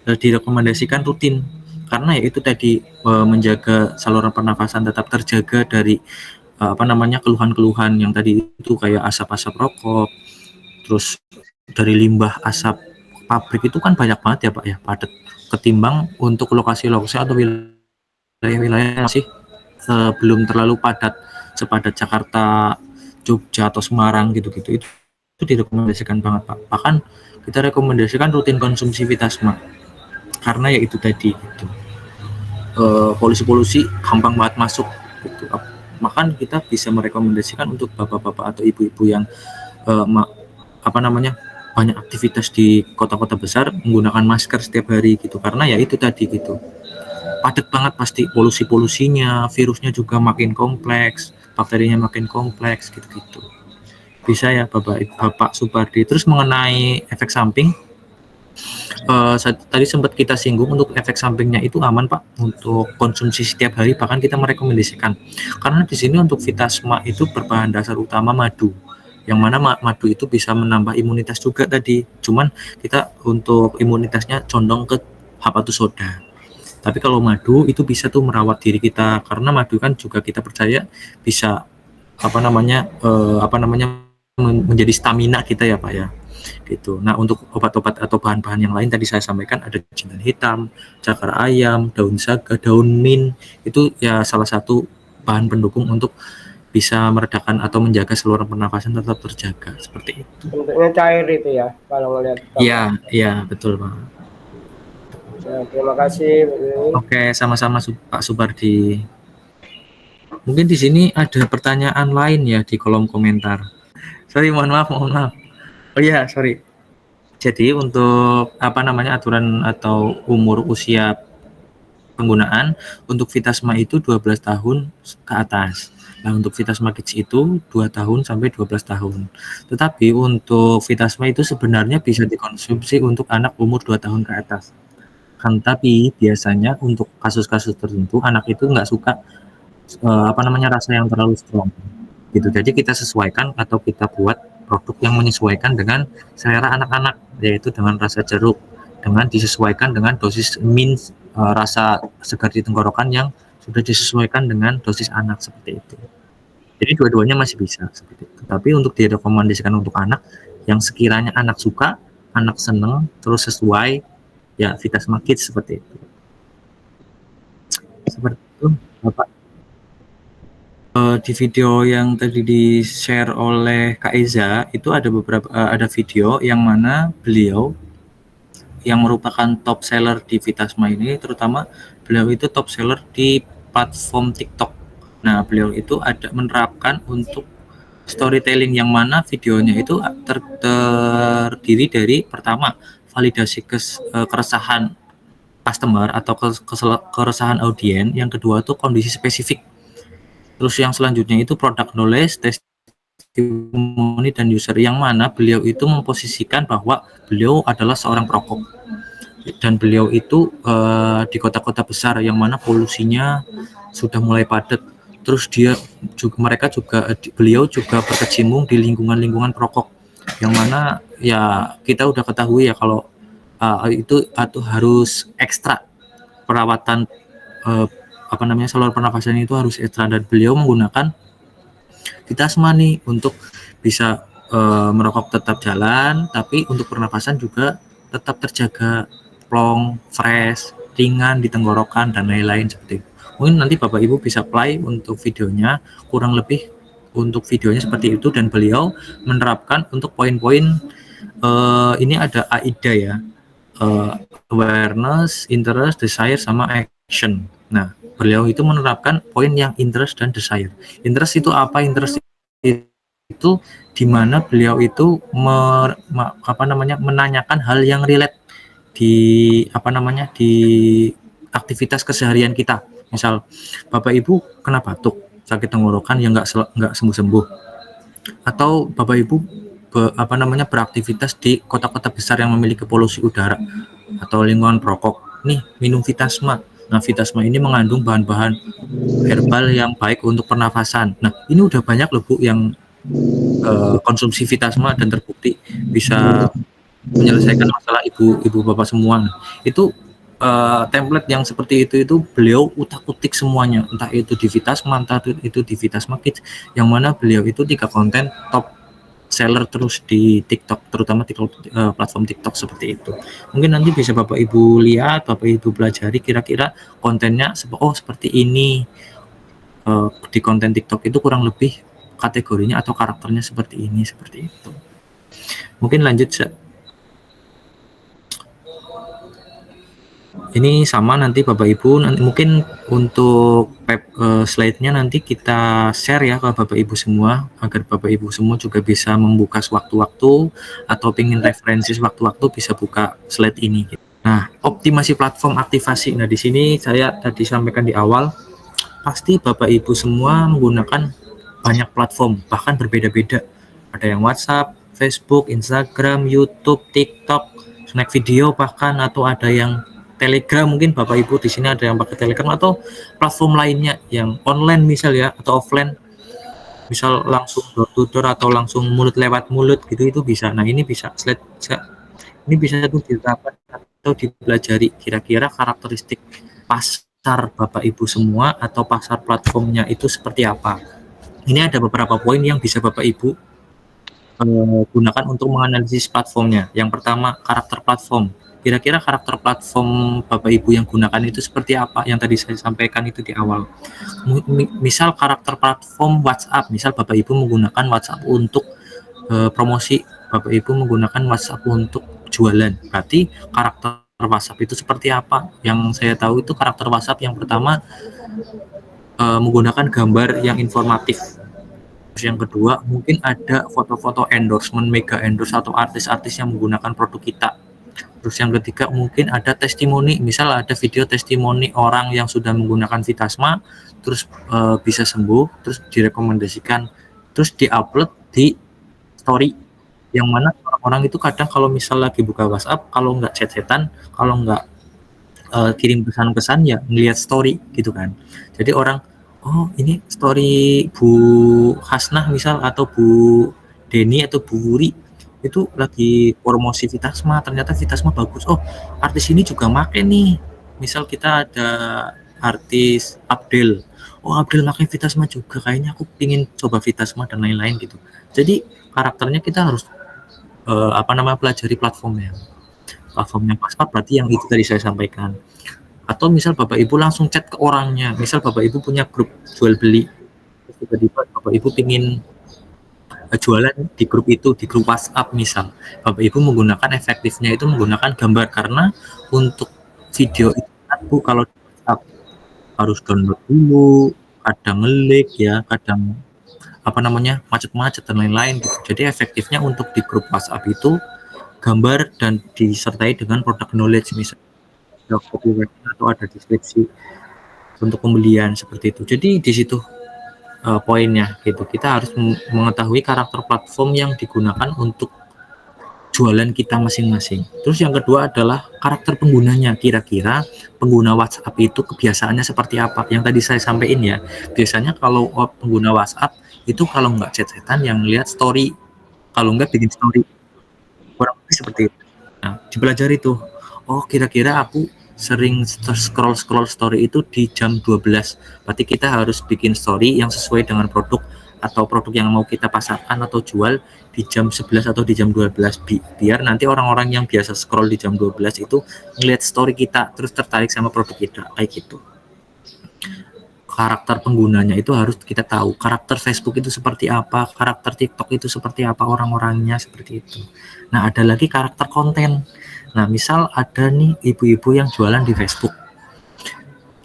direkomendasikan rutin karena ya itu tadi menjaga saluran pernafasan tetap terjaga dari apa namanya keluhan-keluhan yang tadi itu kayak asap-asap rokok, terus dari limbah asap pabrik itu kan banyak banget ya Pak ya, padat ketimbang untuk lokasi-lokasi atau wilayah wilayah-wilayah masih belum terlalu padat sepadat Jakarta, Jogja atau Semarang gitu-gitu, itu direkomendasikan banget Pak. Bahkan kita rekomendasikan rutin konsumsi Vitasma karena ya itu tadi gitu. Polusi-polusi gampang banget masuk gitu. Bahkan kita bisa merekomendasikan untuk bapak-bapak atau ibu-ibu yang banyak aktivitas di kota-kota besar menggunakan masker setiap hari gitu, karena ya itu tadi gitu, padat banget pasti polusinya, virusnya juga makin kompleks, bakterinya makin kompleks gitu-gitu. Bisa ya Bapak Supardi. Terus mengenai efek samping, tadi sempat kita singgung, untuk efek sampingnya itu aman Pak untuk konsumsi setiap hari, bahkan kita merekomendasikan karena di sini untuk Vitasma itu berbahan dasar utama madu, yang mana madu itu bisa menambah imunitas juga tadi, cuman kita untuk imunitasnya condong ke habatus soda. Tapi kalau madu itu bisa tuh merawat diri kita, karena madu kan juga kita percaya bisa menjadi stamina kita ya Pak ya gitu. Nah untuk obat-obat atau bahan-bahan yang lain tadi saya sampaikan ada jintan hitam, cakar ayam, daun saga, daun mint, itu ya salah satu bahan pendukung untuk bisa meredakan atau menjaga saluran pernafasan tetap terjaga seperti itu. Bentuknya cair itu ya kalau ngelihat. Iya betul Pak. Ya, terima kasih. Oke, sama-sama Pak Supardi. Mungkin di sini ada pertanyaan lain ya di kolom komentar. Sorry, mohon maaf. Oh iya, sorry. Jadi untuk aturan atau umur usia penggunaan untuk Vitasma itu 12 tahun ke atas. Nah, untuk Vitasma Kids itu 2 tahun sampai 12 tahun. Tetapi untuk Vitasma itu sebenarnya bisa dikonsumsi untuk anak umur 2 tahun ke atas. Kan tapi biasanya untuk kasus-kasus tertentu anak itu nggak suka rasa yang terlalu strong gitu. Jadi kita sesuaikan atau kita buat produk yang menyesuaikan dengan selera anak-anak, yaitu dengan rasa jeruk, dengan disesuaikan dengan dosis rasa segar di tenggorokan yang sudah disesuaikan dengan dosis anak seperti itu. Jadi dua-duanya masih bisa seperti itu. Tapi untuk direkomendasikan untuk anak yang sekiranya anak suka, anak seneng, terus sesuai, ya Vitasma Kids seperti itu. Seperti itu Bapak. Di video yang tadi di-share oleh Kak Eza itu ada video yang mana beliau yang merupakan top seller di Vitasma ini, terutama beliau itu top seller di platform TikTok. Nah, beliau itu ada menerapkan untuk storytelling yang mana videonya itu terdiri dari pertama validasi keresahan customer atau keresahan audiens, yang kedua itu kondisi spesifik. Terus yang selanjutnya itu product knowledge, testimoni dan user, yang mana beliau itu memposisikan bahwa beliau adalah seorang perokok dan beliau itu di kota-kota besar yang mana polusinya sudah mulai padat. Terus beliau juga berkecimpung di lingkungan perokok, yang mana ya kita udah ketahui ya kalau itu harus ekstra perawatan saluran pernafasan itu harus ekstra, dan beliau menggunakan Vitasma nih untuk bisa merokok tetap jalan, tapi untuk pernafasan juga tetap terjaga plong, fresh, ringan di tenggorokan dan lain-lain seperti itu. Mungkin nanti Bapak Ibu bisa play untuk videonya, kurang lebih untuk videonya seperti itu, dan beliau menerapkan untuk poin-poin ini ada AIDA ya, awareness, interest, desire, sama action. Nah, beliau itu menerapkan poin yang interest dan desire. Interest itu apa? Interest itu di mana beliau itu menanyakan hal yang relate di di aktivitas keseharian kita. Misal Bapak Ibu kena batuk, sakit tenggorokan yang nggak sembuh-sembuh, atau Bapak Ibu beraktivitas di kota-kota besar yang memiliki polusi udara atau lingkungan perokok, nih minum Vitasma. Nah, Vitasma ini mengandung bahan-bahan herbal yang baik untuk pernafasan. Nah, ini udah banyak loh Bu yang konsumsi Vitasma dan terbukti bisa menyelesaikan masalah ibu bapak semua. Itu template yang seperti itu beliau utak-utik semuanya, entah itu di Vitasma, entah itu di Vitasma Kids, yang mana beliau itu 3 konten top seller terus di TikTok, terutama TikTok, platform TikTok seperti itu. Mungkin nanti bisa Bapak Ibu lihat, Bapak Ibu pelajari kira-kira kontennya seperti ini. Di konten TikTok itu kurang lebih kategorinya atau karakternya seperti ini, seperti itu. Mungkin lanjut. Ini sama nanti Bapak Ibu, nanti mungkin untuk slide-nya nanti kita share ya ke Bapak Ibu semua, agar Bapak Ibu semua juga bisa membuka sewaktu-waktu atau ingin referensi sewaktu-waktu bisa buka slide ini. Nah, optimasi platform aktivasi. Nah, di sini saya tadi sampaikan di awal, pasti Bapak Ibu semua menggunakan banyak platform, bahkan berbeda-beda. Ada yang WhatsApp, Facebook, Instagram, YouTube, TikTok, snack video bahkan, atau ada yang Telegram. Mungkin Bapak Ibu di sini ada yang pakai Telegram atau platform lainnya yang online misal ya, atau offline, misal langsung door to door atau langsung mulut lewat mulut gitu, itu bisa. Nah, ini bisa ini bisa tuh didapat atau dipelajari kira-kira karakteristik pasar Bapak Ibu semua atau pasar platformnya itu seperti apa. Ini ada beberapa poin yang bisa Bapak Ibu gunakan untuk menganalisis platformnya. Yang pertama, karakter platform. Kira-kira karakter platform Bapak Ibu yang gunakan itu seperti apa, yang tadi saya sampaikan itu di awal. Misal karakter platform WhatsApp, misal Bapak Ibu menggunakan WhatsApp untuk promosi, Bapak Ibu menggunakan WhatsApp untuk jualan, berarti karakter WhatsApp itu seperti apa. Yang saya tahu itu karakter WhatsApp yang pertama menggunakan gambar yang informatif. Terus yang kedua, mungkin ada foto-foto endorsement, mega endorse atau artis-artis yang menggunakan produk kita. Terus yang ketiga, mungkin ada testimoni, misal ada video testimoni orang yang sudah menggunakan Vitasma, terus bisa sembuh, terus direkomendasikan, terus diupload di story, yang mana orang itu kadang kalau misal lagi buka WhatsApp, kalau nggak chat-chatan, kalau nggak kirim pesan-pesan, ya ngelihat story gitu kan. Jadi orang, oh ini story Bu Hasnah misal, atau Bu Deni atau Bu Wuri itu lagi promosi Vitasma, ternyata Vitasma bagus, oh artis ini juga make nih. Misal kita ada artis Abdel, oh Abdel pakai Vitasma juga, kayaknya aku ingin coba Vitasma dan lain-lain gitu. Jadi karakternya kita harus pelajari platformnya pasar, berarti yang itu tadi saya sampaikan. Atau misal Bapak Ibu langsung chat ke orangnya, misal Bapak Ibu punya grup jual beli, tiba-tiba Bapak Ibu pingin jualan di grup itu, di grup WhatsApp misal, Bapak Ibu menggunakan efektifnya itu menggunakan gambar, karena untuk video itu Bu, kalau di WhatsApp harus download dulu, kadang ngelik ya, kadang macet-macet dan lain-lain gitu. Jadi efektifnya untuk di grup WhatsApp itu gambar dan disertai dengan produk knowledge, misalnya ada copyright atau ada deskripsi untuk pembelian seperti itu. Jadi di situ poinnya gitu, kita harus mengetahui karakter platform yang digunakan untuk jualan kita masing-masing. Terus yang kedua adalah karakter penggunanya, kira-kira pengguna WhatsApp itu kebiasaannya seperti apa, yang tadi saya sampaikan ya. Biasanya kalau pengguna WhatsApp itu kalau nggak chat-chatan yang lihat story, kalau nggak bikin story, kurang lebih seperti itu. Nah, dipelajari tuh, oh kira-kira aku sering scroll story itu di jam 12, berarti kita harus bikin story yang sesuai dengan produk atau produk yang mau kita pasarkan atau jual di jam 11 atau di jam 12, biar nanti orang-orang yang biasa scroll di jam 12 itu ngelihat story kita terus tertarik sama produk kita, kayak gitu. Karakter penggunanya itu harus kita tahu, karakter Facebook itu seperti apa, karakter TikTok itu seperti apa, orang-orangnya seperti itu. Nah, ada lagi karakter konten. Nah, misal ada nih ibu-ibu yang jualan di Facebook,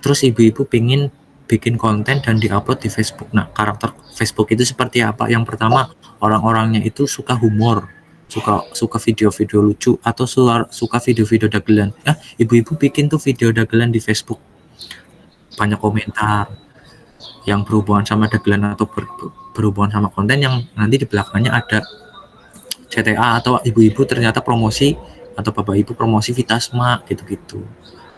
terus ibu-ibu pengen bikin konten dan diupload di Facebook. Nah, karakter Facebook itu seperti apa? Yang pertama, orang-orangnya itu suka humor, suka video-video lucu, atau suka video-video dagelan. Ya, ibu-ibu bikin tuh video dagelan di Facebook, banyak komentar yang berhubungan sama dagelan atau berhubungan sama konten, yang nanti di belakangnya ada CTA, atau ibu-ibu ternyata promosi atau bapak ibu promosi Vitasma gitu-gitu,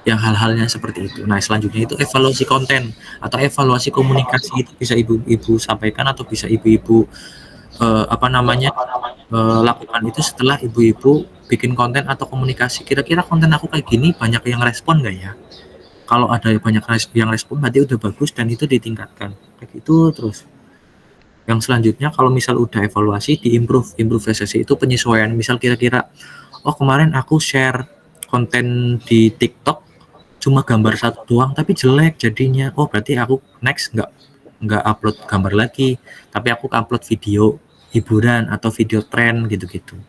yang hal-halnya seperti itu. Nah, selanjutnya itu evaluasi konten atau evaluasi komunikasi, itu bisa ibu-ibu sampaikan atau bisa ibu-ibu lakukan itu setelah ibu-ibu bikin konten atau komunikasi. Kira-kira konten aku kayak gini banyak yang respon nggak ya? Kalau ada banyak yang respon berarti udah bagus dan itu ditingkatkan, kayak gitu terus. Yang selanjutnya kalau misal udah evaluasi, improve resesi itu penyesuaian. Misal kira-kira, oh kemarin aku share konten di TikTok cuma gambar satu doang tapi jelek jadinya. Oh berarti aku next nggak upload gambar lagi, tapi aku upload video hiburan atau video tren gitu-gitu.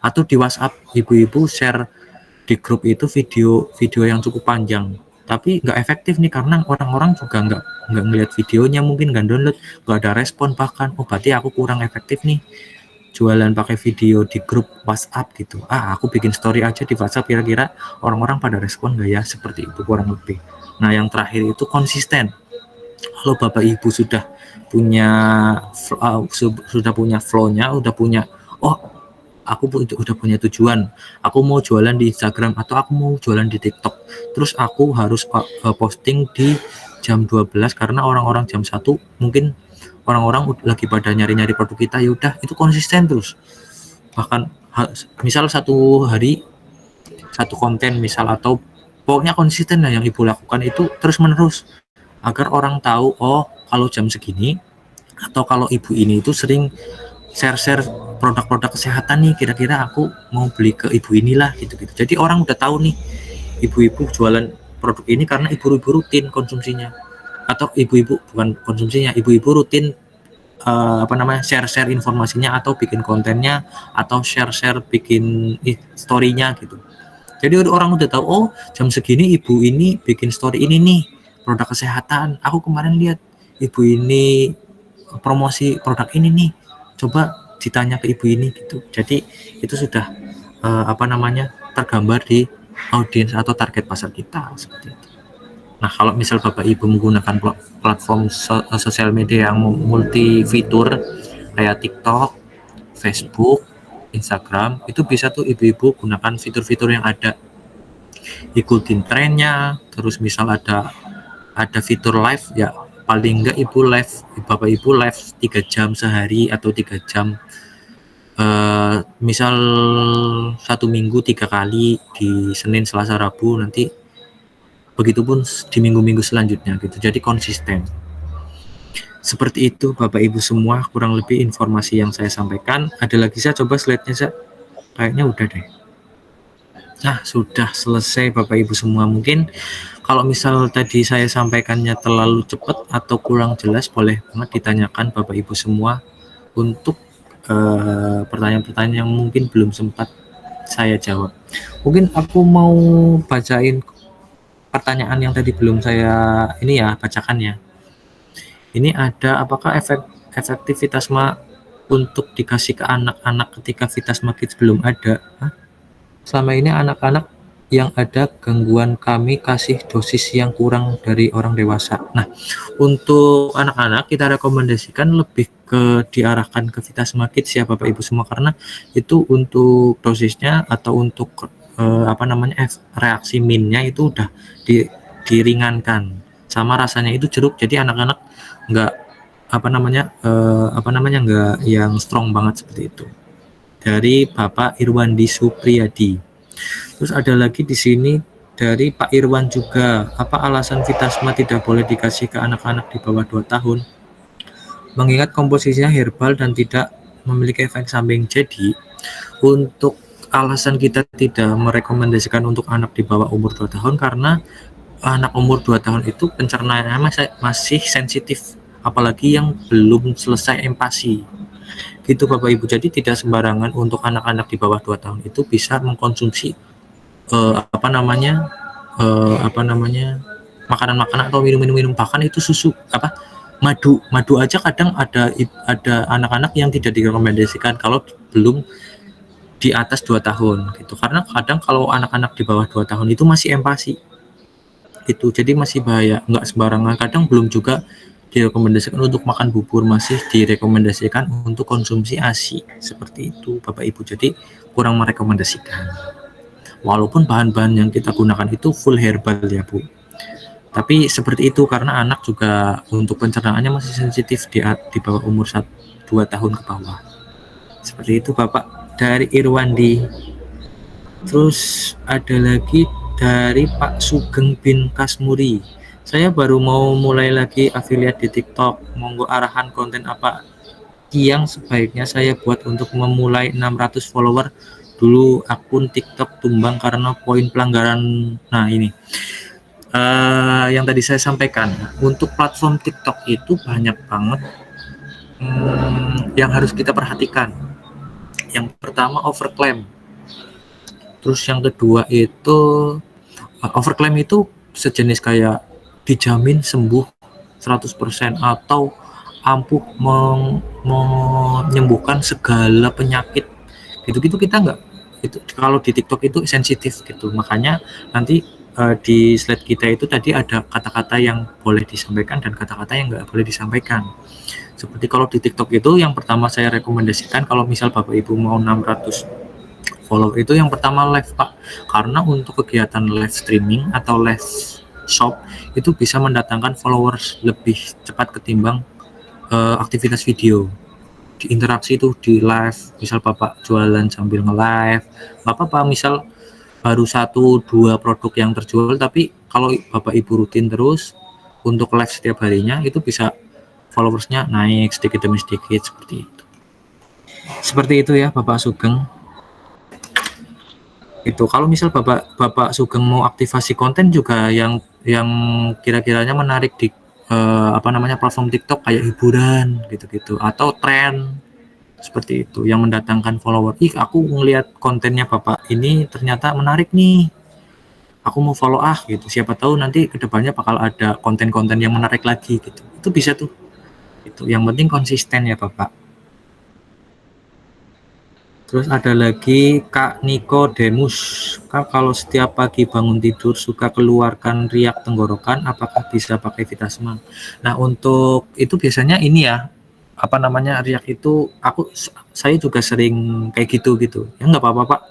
Atau di WhatsApp ibu-ibu share di grup itu video yang cukup panjang, tapi nggak efektif nih karena orang-orang juga nggak ngeliat videonya, mungkin nggak download, nggak ada respon bahkan. Oh berarti aku kurang efektif nih jualan pakai video di grup WhatsApp gitu. Aku bikin story aja di WhatsApp, kira-kira orang-orang pada respon nggak ya, seperti itu kurang lebih. Nah yang terakhir itu konsisten. Kalau Bapak Ibu sudah punya flow-nya, udah punya, oh aku udah punya tujuan, aku mau jualan di Instagram atau aku mau jualan di TikTok, terus aku harus posting di jam 12 karena orang-orang jam 1 mungkin orang-orang lagi pada nyari-nyari produk kita, ya udah itu konsisten terus. Bahkan misal satu hari satu konten misal, atau pokoknya konsisten lah yang Ibu lakukan itu terus menerus agar orang tahu, oh kalau jam segini atau kalau Ibu ini itu sering share produk-produk kesehatan nih, kira-kira aku mau beli ke ibu inilah gitu-gitu. Jadi orang udah tahu nih ibu-ibu jualan produk ini karena ibu-ibu rutin konsumsinya, atau ibu-ibu bukan konsumsinya, ibu-ibu rutin share informasinya atau bikin kontennya atau share bikin story-nya gitu. Jadi orang udah tahu, oh jam segini ibu ini bikin story ini nih produk kesehatan, aku kemarin lihat ibu ini promosi produk ini nih, coba ditanya ke ibu ini gitu. Jadi itu sudah tergambar di audiens atau target pasar kita seperti itu. Nah kalau misal Bapak Ibu menggunakan platform sosial media yang multi fitur kayak TikTok, Facebook, Instagram, itu bisa tuh ibu-ibu gunakan fitur-fitur yang ada, ikutin trennya. Terus misal ada fitur live, ya paling enggak Bapak Ibu live 3 jam sehari atau 3 jam, misal 1 minggu 3 kali di Senin, Selasa, Rabu, nanti begitupun di minggu-minggu selanjutnya gitu. Jadi konsisten. Seperti itu Bapak Ibu semua kurang lebih informasi yang saya sampaikan. Ada lagi saya coba slide-nya saya. Kayaknya udah deh. Nah, sudah selesai Bapak Ibu semua. Mungkin kalau misal tadi saya sampaikannya terlalu cepat atau kurang jelas, boleh banget ditanyakan Bapak Ibu semua untuk pertanyaan-pertanyaan yang mungkin belum sempat saya jawab. Mungkin aku mau bacain pertanyaan yang tadi belum saya bacakan ya. Ini ada, apakah efektif Vitasma untuk dikasih ke anak-anak ketika Vitasma Kids belum ada? Selama ini anak-anak yang ada gangguan kami kasih dosis yang kurang dari orang dewasa. Nah, untuk anak-anak kita rekomendasikan lebih diarahkan ke Vitasma Kids ya Bapak Ibu semua, karena itu untuk dosisnya atau untuk reaksi minnya itu udah diringankan, sama rasanya itu jeruk, jadi anak-anak nggak nggak yang strong banget seperti itu. Dari Bapak Irwandi Supriyadi. Terus ada lagi di sini dari Pak Irwan juga, apa alasan Vitasma tidak boleh dikasih ke anak-anak di bawah 2 tahun? Mengingat komposisinya herbal dan tidak memiliki efek samping. Jadi untuk alasan kita tidak merekomendasikan untuk anak di bawah umur 2 tahun karena anak umur 2 tahun itu pencernaannya masih sensitif, apalagi yang belum selesai empati gitu Bapak Ibu. Jadi tidak sembarangan untuk anak-anak di bawah 2 tahun itu bisa mengkonsumsi makanan-makanan atau minum-minum, bahkan itu susu madu aja kadang ada anak-anak yang tidak direkomendasikan kalau belum di atas 2 tahun gitu, karena kadang kalau anak-anak di bawah 2 tahun itu masih empati itu, jadi masih bahaya. Nggak sembarangan, kadang belum juga direkomendasikan untuk makan bubur, masih direkomendasikan untuk konsumsi ASI seperti itu Bapak Ibu. Jadi kurang merekomendasikan, walaupun bahan-bahan yang kita gunakan itu full herbal ya Bu, tapi seperti itu karena anak juga untuk pencernaannya masih sensitif di bawah umur 2 tahun ke bawah. Seperti itu Bapak dari Irwandi. Terus ada lagi dari Pak Sugeng bin Kasmuri. Saya baru mau mulai lagi afiliat di TikTok. Monggo arahan konten apa yang sebaiknya saya buat untuk memulai 600 follower. Dulu akun TikTok tumbang karena poin pelanggaran. Nah ini yang tadi saya sampaikan, untuk platform TikTok itu banyak banget yang harus kita perhatikan. Yang pertama overclaim, terus yang kedua itu overclaim itu sejenis kayak dijamin sembuh 100% atau ampuh menyembuhkan segala penyakit gitu-gitu. Kita nggak, itu kalau di TikTok itu sensitif gitu, makanya nanti di slide kita itu tadi ada kata-kata yang boleh disampaikan dan kata-kata yang nggak boleh disampaikan. Seperti kalau di TikTok itu yang pertama saya rekomendasikan, kalau misal Bapak Ibu mau 600 follower itu yang pertama live Pak, karena untuk kegiatan live streaming atau live shop itu bisa mendatangkan followers lebih cepat ketimbang aktivitas video. Di interaksi itu di live, misal Bapak jualan sambil nge-live, Bapak misal baru 1-2 produk yang terjual, tapi kalau Bapak Ibu rutin terus untuk live setiap harinya, itu bisa followersnya naik sedikit demi sedikit seperti itu ya Bapak Sugeng. Itu kalau misal Bapak Sugeng mau aktivasi konten juga yang kira-kiranya menarik di platform TikTok kayak hiburan gitu-gitu atau tren seperti itu yang mendatangkan follower. Aku ngelihat kontennya Bapak ini ternyata menarik nih, aku mau follow gitu, siapa tahu nanti kedepannya bakal ada konten-konten yang menarik lagi gitu. Itu bisa tuh. Itu yang penting konsisten ya Bapak. Terus ada lagi Kak Niko Demus, Kak, kalau setiap pagi bangun tidur suka keluarkan riak tenggorokan, apakah bisa pakai Vitasma? Nah untuk itu biasanya ini ya, riak itu saya juga sering kayak gitu ya, nggak apa-apa Pak,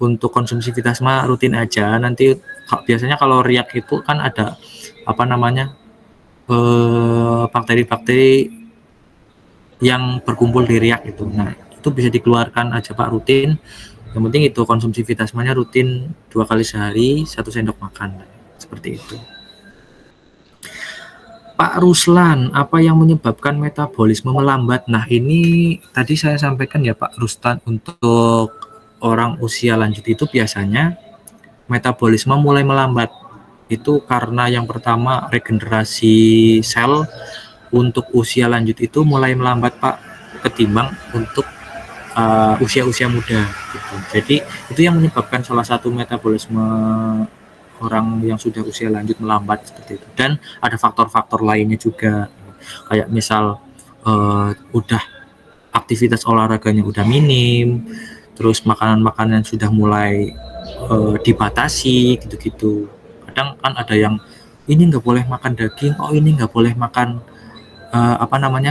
untuk konsumsi Vitasma rutin aja. Nanti biasanya kalau riak itu kan ada bakteri-bakteri yang berkumpul di riak itu. Nah itu bisa dikeluarkan aja Pak rutin. Yang penting itu konsumsi Vitasmanya rutin 2 kali sehari, 1 sendok makan seperti itu. Pak Ruslan, apa yang menyebabkan metabolisme melambat? Nah ini tadi saya sampaikan ya Pak Ruslan, untuk orang usia lanjut itu biasanya metabolisme mulai melambat. Itu karena yang pertama regenerasi sel untuk usia lanjut itu mulai melambat Pak, ketimbang untuk usia-usia muda gitu. Jadi itu yang menyebabkan salah satu metabolisme orang yang sudah usia lanjut melambat seperti itu. Dan ada faktor-faktor lainnya juga, kayak misal udah aktivitas olahraganya udah minim, terus makanan-makanan sudah mulai dibatasi gitu-gitu. Kadang kan ada yang ini nggak boleh makan daging, ini nggak boleh makan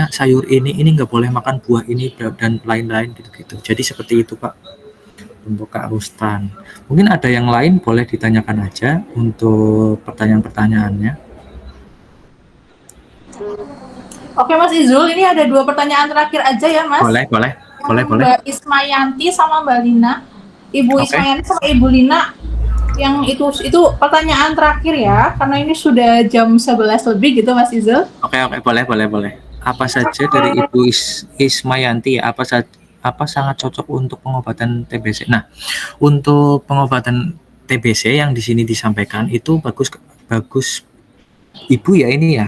sayur ini nggak boleh makan buah ini dan lain-lain gitu-gitu. Jadi seperti itu Pak untuk Kak Rustan. Mungkin ada yang lain, boleh ditanyakan aja untuk pertanyaan-pertanyaannya. Oke Mas Izul, ini ada 2 pertanyaan terakhir aja ya Mas. Boleh. Mbak Ismayanti sama Mbak Lina. Ibu Ismayanti sama Ibu Lina, yang itu pertanyaan terakhir ya, karena ini sudah jam 11 lebih gitu Mas Izul. Oke, boleh. Apa saja dari Ibu Ismayanti, apa sangat cocok untuk pengobatan TBC? Nah, untuk pengobatan TBC yang di sini disampaikan itu bagus Ibu ya, ini ya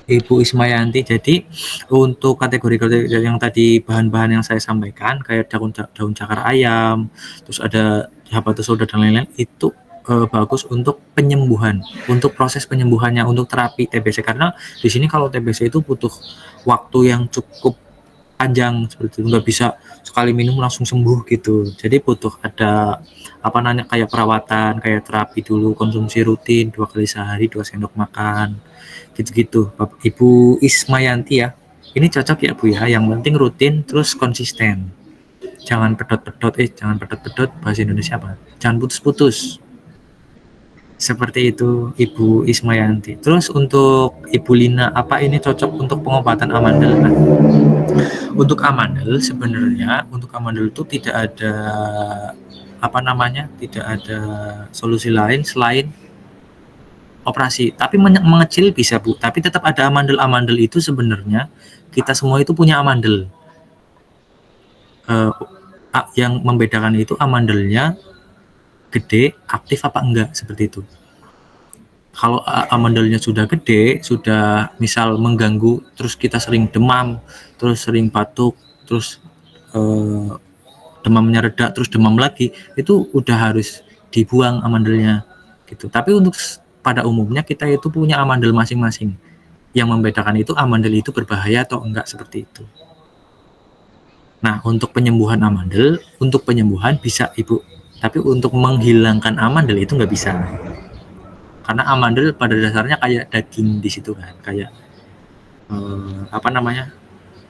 Ibu Ismayanti. Jadi untuk kategori yang tadi bahan-bahan yang saya sampaikan kayak daun cakar ayam, terus ada habatus sauda dan lain-lain, itu bagus untuk penyembuhan, untuk proses penyembuhannya, untuk terapi TBC. Karena di sini kalau TBC itu butuh waktu yang cukup panjang seperti itu, nggak bisa sekali minum langsung sembuh gitu. Jadi butuh ada kayak perawatan, kayak terapi dulu, konsumsi rutin 2 kali sehari, 2 sendok makan gitu-gitu. Ibu Ismayanti ya, ini cocok ya Bu ya, yang penting rutin terus konsisten, jangan pedot-pedot, bahasa Indonesia apa, jangan putus-putus, seperti itu Ibu Ismayanti. Terus untuk Ibu Lina, apa ini cocok untuk pengobatan amandel? Nah, untuk amandel sebenarnya, untuk amandel itu tidak ada tidak ada solusi lain selain operasi. Tapi mengecil bisa Bu, tapi tetap ada amandel itu sebenarnya kita semua itu punya amandel. yang membedakan itu amandelnya gede, aktif apa enggak, seperti itu. Kalau amandelnya sudah gede, sudah misal mengganggu, terus kita sering demam, terus sering batuk, terus demamnya reda, terus demam lagi, itu udah harus dibuang amandelnya gitu. Tapi untuk pada umumnya kita itu punya amandel masing-masing. Yang membedakan itu amandel itu berbahaya atau enggak, seperti itu. Nah, untuk penyembuhan amandel, untuk penyembuhan bisa Ibu, tapi untuk menghilangkan amandel itu nggak bisa. Karena amandel pada dasarnya kayak daging di situ kan, kayak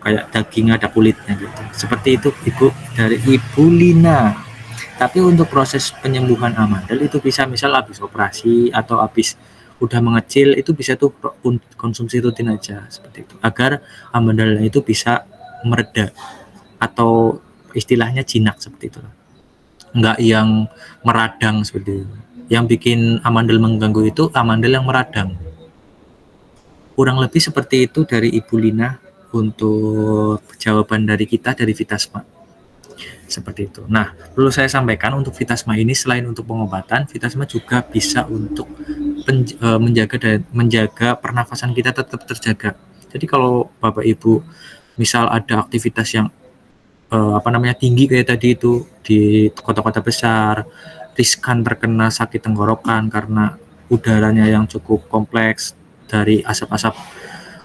kayak daging ada kulitnya gitu. Seperti itu Ibu, dari Ibu Lina. Tapi untuk proses penyembuhan amandel itu bisa misal habis operasi atau habis udah mengecil, itu bisa tuh konsumsi rutin aja seperti itu, agar amandelnya itu bisa mereda atau istilahnya jinak seperti itu. Enggak yang meradang seperti itu. Yang bikin amandel mengganggu itu amandel yang meradang. Kurang lebih seperti itu dari Ibu Lina untuk jawaban dari kita dari Vitasma. Seperti itu. Nah, perlu saya sampaikan untuk Vitasma ini selain untuk pengobatan, Vitasma juga bisa untuk menjaga pernafasan kita tetap terjaga. Jadi kalau Bapak Ibu misal ada aktivitas yang tinggi kayak tadi itu di kota-kota besar, riskan terkena sakit tenggorokan karena udaranya yang cukup kompleks dari asap-asap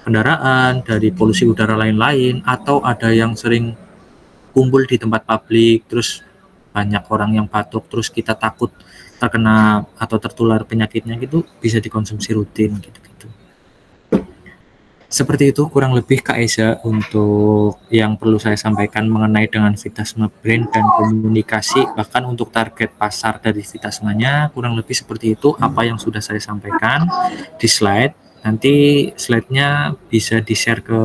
kendaraan, dari polusi udara lain-lain, atau ada yang sering kumpul di tempat publik, terus banyak orang yang batuk, terus kita takut terkena atau tertular penyakitnya gitu, bisa dikonsumsi rutin gitu-gitu. Seperti itu kurang lebih Kak Eza untuk yang perlu saya sampaikan mengenai dengan Vitasma brand dan komunikasi, bahkan untuk target pasar dari Vitasmanya kurang lebih seperti itu apa yang sudah saya sampaikan di slide. Nanti slide-nya bisa di-share ke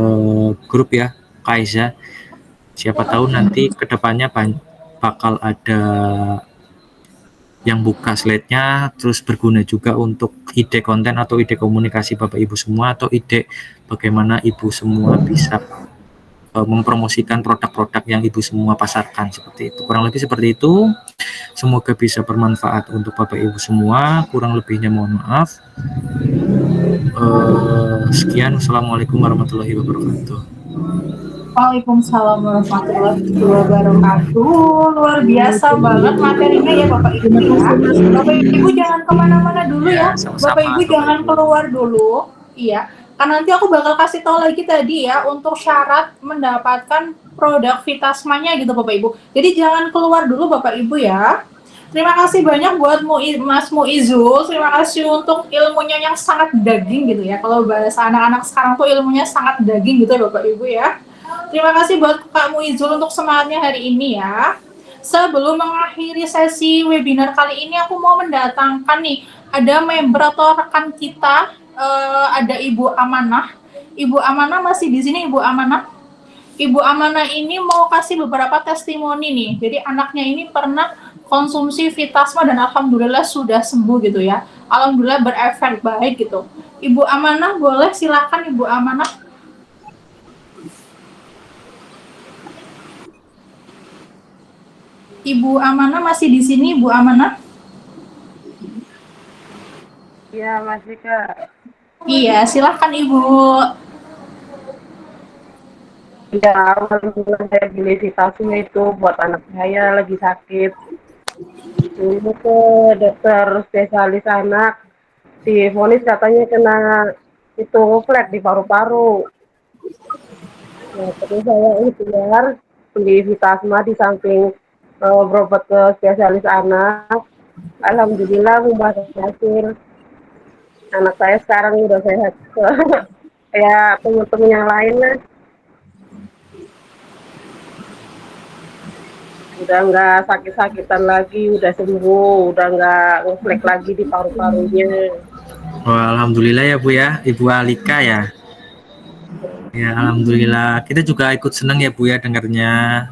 grup ya Kak Eza. Siapa tahu nanti kedepannya bakal ada yang buka slide-nya, terus berguna juga untuk ide konten atau ide komunikasi Bapak Ibu semua, atau ide bagaimana Ibu semua bisa mempromosikan produk-produk yang Ibu semua pasarkan, seperti itu. Kurang lebih seperti itu. Semoga bisa bermanfaat untuk Bapak Ibu semua. Kurang lebihnya mohon maaf. Sekian. Assalamualaikum warahmatullahi wabarakatuh. Waalaikumsalam warahmatullahi wabarakatuh. Luar biasa banget materinya ya Bapak Ibu ya. Bapak Ibu jangan kemana-mana dulu ya. Bapak Ibu jangan keluar dulu. Iya. Karena nanti aku bakal kasih tahu lagi tadi ya untuk syarat mendapatkan produk Vitasmanya gitu Bapak Ibu. Jadi jangan keluar dulu Bapak Ibu ya. Terima kasih banyak buat Mas Muizul. Terima kasih untuk ilmunya yang sangat daging gitu ya. Kalau bahasa anak-anak sekarang tuh ilmunya sangat daging gitu ya Bapak Ibu ya. Terima kasih buat Kak Muizul untuk semangatnya hari ini ya. Sebelum mengakhiri sesi webinar kali ini, aku mau mendatangkan nih, ada member atau rekan kita, ada Ibu Amanah. Ibu Amanah masih di sini, Ibu Amanah? Ibu Amanah ini mau kasih beberapa testimoni nih. Jadi anaknya ini pernah konsumsi Vitasma dan alhamdulillah sudah sembuh gitu ya. Alhamdulillah berefek baik gitu. Ibu Amanah boleh silakan Ibu Amanah. Ibu Amanah masih di sini, Ibu Amanah? Iya, masih Kak. Iya, silahkan Ibu. Ya, alhamdulillah saya beli Vitasma itu buat anak saya lagi sakit. Ini ke dokter spesialis anak, divonis katanya kena itu flek di paru-paru. Nah, terus saya ikhtiar beli Vitasma di samping berobat ke spesialis anak. Alhamdulillah membuahkan hasil. Anak saya sekarang udah sehat kayak teman-teman yang lain lah. Udah nggak sakit-sakitan lagi, udah sembuh, udah nggak ngeflek lagi di paru-parunya. Wah, alhamdulillah ya Bu ya, Ibu Alika ya. Ya, alhamdulillah. Kita juga ikut senang ya Bu ya dengarnya.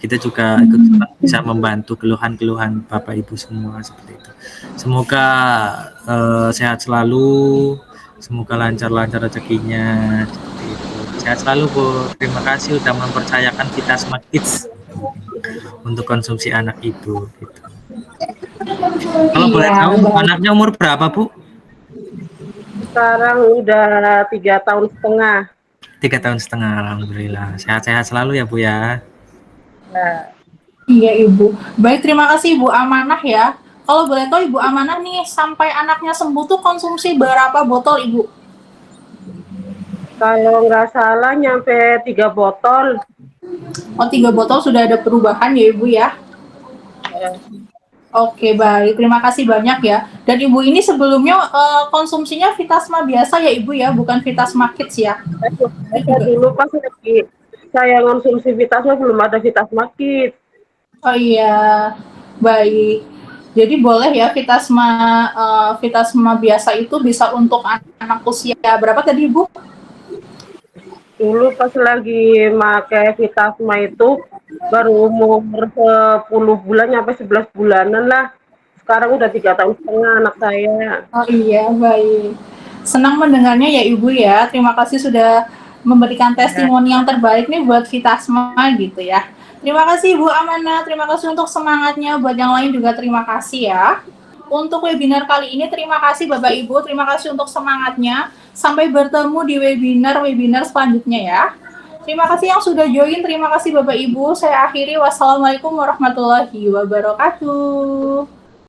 Kita juga ikut senang bisa membantu keluhan-keluhan Bapak Ibu semua seperti itu. Semoga sehat selalu, semoga lancar-lancar rezekinya seperti itu. Sehat selalu Bu. Terima kasih sudah mempercayakan Vitasma Kids untuk konsumsi anak ibu. Gitu. Kalau boleh Iya, tahu, baik. anaknya umur berapa, Bu? Sekarang udah 3 tahun setengah. 3 tahun setengah, alhamdulillah. Sehat-sehat selalu ya, Bu ya. Nah, Iya Ibu. Baik, terima kasih Ibu Amanah ya. Kalau boleh tahu Ibu Amanah nih, sampai anaknya sembuh tuh konsumsi berapa botol Ibu? kalau nggak salah nyampe 3 botol. Oh, 3 botol sudah ada perubahan ya Ibu ya? Oke, baik. Terima kasih banyak ya. Dan Ibu ini sebelumnya konsumsinya Vitasma biasa ya Ibu ya, bukan Vitasma Kids ya? Saya dulu pas lagi saya konsumsi Vitasma belum ada Vitasma Kids. Oh iya, baik. Jadi boleh ya Vitasma Vitasma biasa itu bisa untuk anak usia berapa tadi Ibu? Dulu pas lagi pakai Vitasma itu baru umur 10 bulan sampai 11 bulanan lah. Sekarang udah 3 tahun setengah anak saya. Oh iya, baik. Senang mendengarnya ya Ibu ya. Terima kasih sudah memberikan testimoni yang terbaik nih buat Vitasma gitu ya. Terima kasih Ibu Amanah, terima kasih untuk semangatnya. Buat yang lain juga terima kasih ya. Untuk webinar kali ini terima kasih Bapak Ibu, terima kasih untuk semangatnya. Sampai bertemu di webinar selanjutnya ya. Terima kasih yang sudah join, terima kasih Bapak Ibu. Saya akhiri, wassalamualaikum warahmatullahi wabarakatuh.